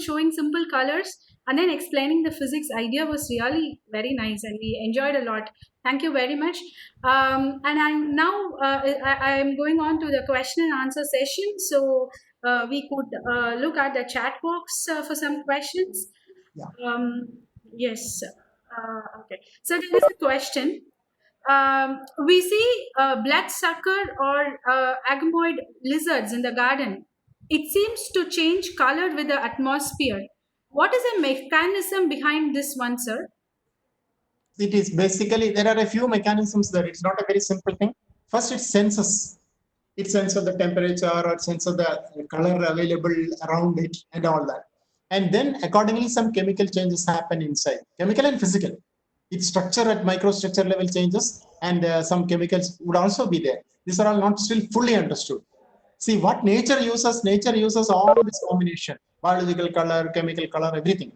showing simple colors and then explaining the physics idea was really very nice, and we enjoyed a lot. Thank you very much. And I'm going on to the question and answer session. So we could look at the chat box for some questions. Yeah. Yes. Okay. So there is a question. We see bloodsucker or agamoid lizards in the garden. It seems to change color with the atmosphere. What is the mechanism behind this one, sir? It is basically, there are a few mechanisms there. It's not a very simple thing. First, it senses. It senses the temperature or senses the color available around it and all that. And then accordingly, some chemical changes happen inside, chemical and physical. Its structure at microstructure level changes, and some chemicals would also be there. These are all not still fully understood. See, what nature uses all this combination, biological color, chemical color, everything.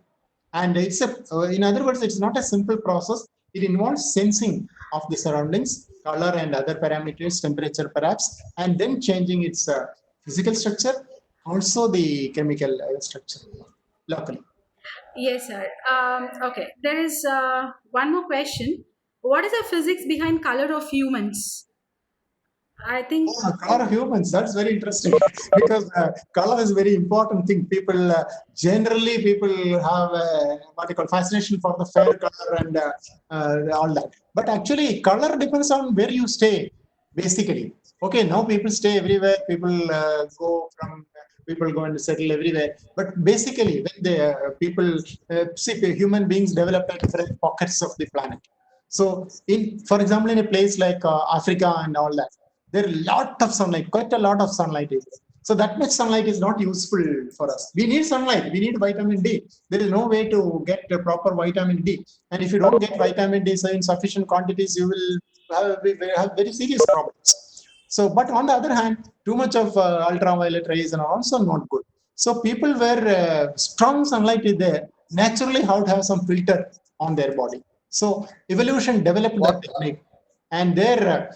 And it's in other words, it's not a simple process. It involves sensing of the surroundings, color and other parameters, temperature perhaps, and then changing its physical structure, also the chemical structure locally. Yes, sir. Okay. There is one more question. What is the physics behind color of humans? I think color of humans, that's very interesting because color is a very important thing. Generally people have what they call fascination for the fair color and all that. But actually color depends on where you stay, basically. Okay, now people stay everywhere. People go and settle everywhere. But basically, when human beings develop at different pockets of the planet. So, for example, in a place like Africa and all that, there are quite a lot of sunlight is there. So that much sunlight is not useful for us. We need sunlight. We need vitamin D. There is no way to get the proper vitamin D. And if you don't get vitamin D in sufficient quantities, you will have very serious problems. So, but on the other hand, too much of ultraviolet rays are also not good. So people where strong sunlight is there, naturally how to have some filter on their body. So evolution developed that technique, and their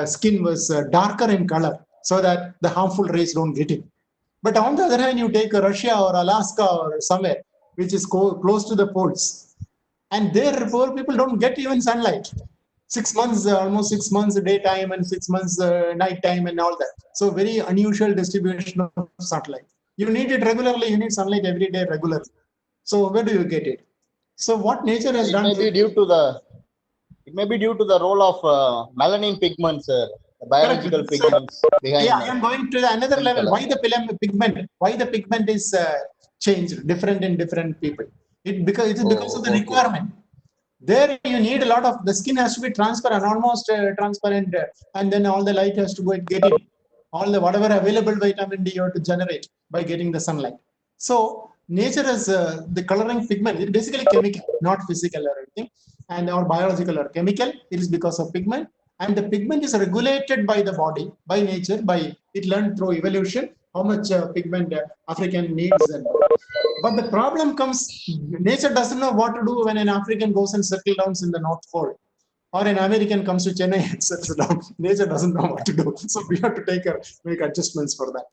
skin was darker in color so that the harmful rays don't get in. But on the other hand, you take Russia or Alaska or somewhere which is close to the poles, and there poor people don't get even sunlight. 6 months, almost 6 months daytime and 6 months nighttime and all that. So very unusual distribution of sunlight. You need it regularly. You need sunlight every day regularly. So where do you get it? So what nature has done? It may be due to the role of melanin pigments, the biological pigments behind. Yeah, I am going to another level. color. Why the pigment? Why the pigment is changed, different in different people? It is because of the requirement. There you need a lot of, the skin has to be transparent, almost transparent, and then all the light has to get in. All the whatever available vitamin D you have to generate by getting the sunlight. So nature has the coloring pigment. It's basically chemical, not physical or anything, and or biological or chemical. It is because of pigment, and the pigment is regulated by the body, by nature, by it learned through evolution how much pigment African needs. And but the problem comes, nature doesn't know what to do when an African goes and settles down in the North Pole, or an American comes to Chennai and settles down. Nature doesn't know what to do. So we have to make adjustments for that.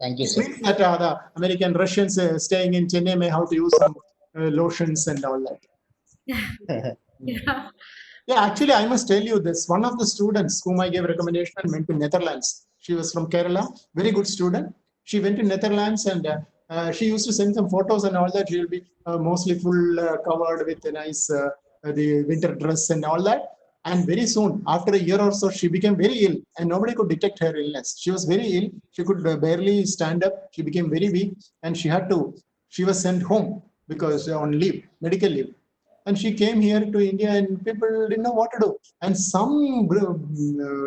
Thank you, It sir. means that the American Russians staying in Chennai may have to use some lotions and all that. Yeah. Yeah, actually, I must tell you this. One of the students whom I gave recommendation went to Netherlands. She was from Kerala, very good student. She went to Netherlands, and she used to send some photos and all that. She will be mostly full covered with a nice the winter dress and all that. And very soon, after a year or so, she became very ill, and nobody could detect her illness. She was very ill. She could barely stand up. She became very weak, and she was sent home because on leave, medical leave. And she came here to India, and people didn't know what to do. And some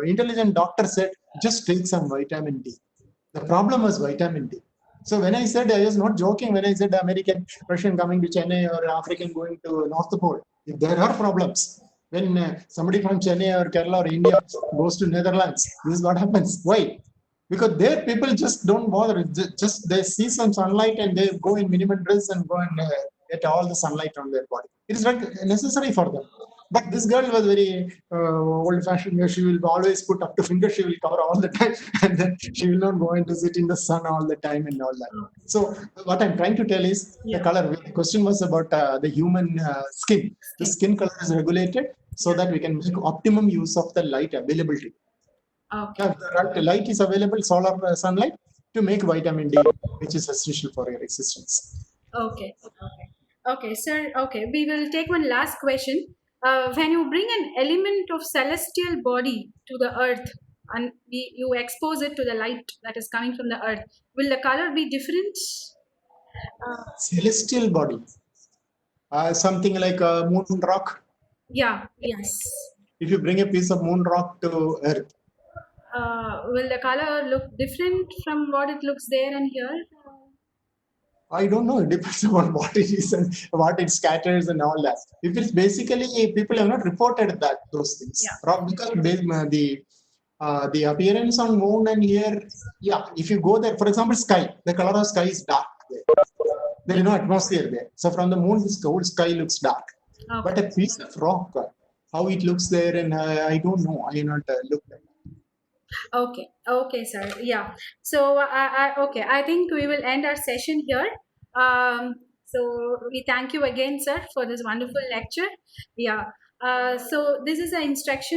intelligent doctor said, just take some vitamin D. The problem was vitamin D. So when I said, I was not joking when I said American, Russian coming to Chennai or African going to North Pole. If there are problems, when somebody from Chennai or Kerala or India goes to Netherlands, this is what happens. Why? Because there people just don't bother. Just they see some sunlight and they go in minimum dress and go and get all the sunlight on their body. It is not necessary for them. But this girl was very old-fashioned. She will always put up to finger. She will cover all the time, and then she will not go into sit in the sun all the time and all that. So what I'm trying to tell is the color. The question was about the human skin. The skin color is regulated so that we can make optimum use of the light availability. Okay. The light is available, solar sunlight, to make vitamin D, which is essential for your existence. Okay. Okay, sir. Okay, we will take one last question. When you bring an element of celestial body to the earth and you expose it to the light that is coming from the earth, will the color be different? Celestial body, something like a moon rock. Yeah, yes. If you bring a piece of moon rock to earth, Will the color look different from what it looks there and here? I don't know. It depends on what it is and what it scatters and all that. If it's basically, people have not reported those things. Yeah. Because the appearance on moon and here, yeah, if you go there, for example, sky, the color of sky is dark there. There is no atmosphere there. So from the moon, the whole sky looks dark. Okay. But a piece of rock, how it looks there, and I don't know. I have not looked at it. Okay, sir. Yeah. So, I think we will end our session here. So we thank you again, sir, for this wonderful lecture. Yeah. So this is an instruction.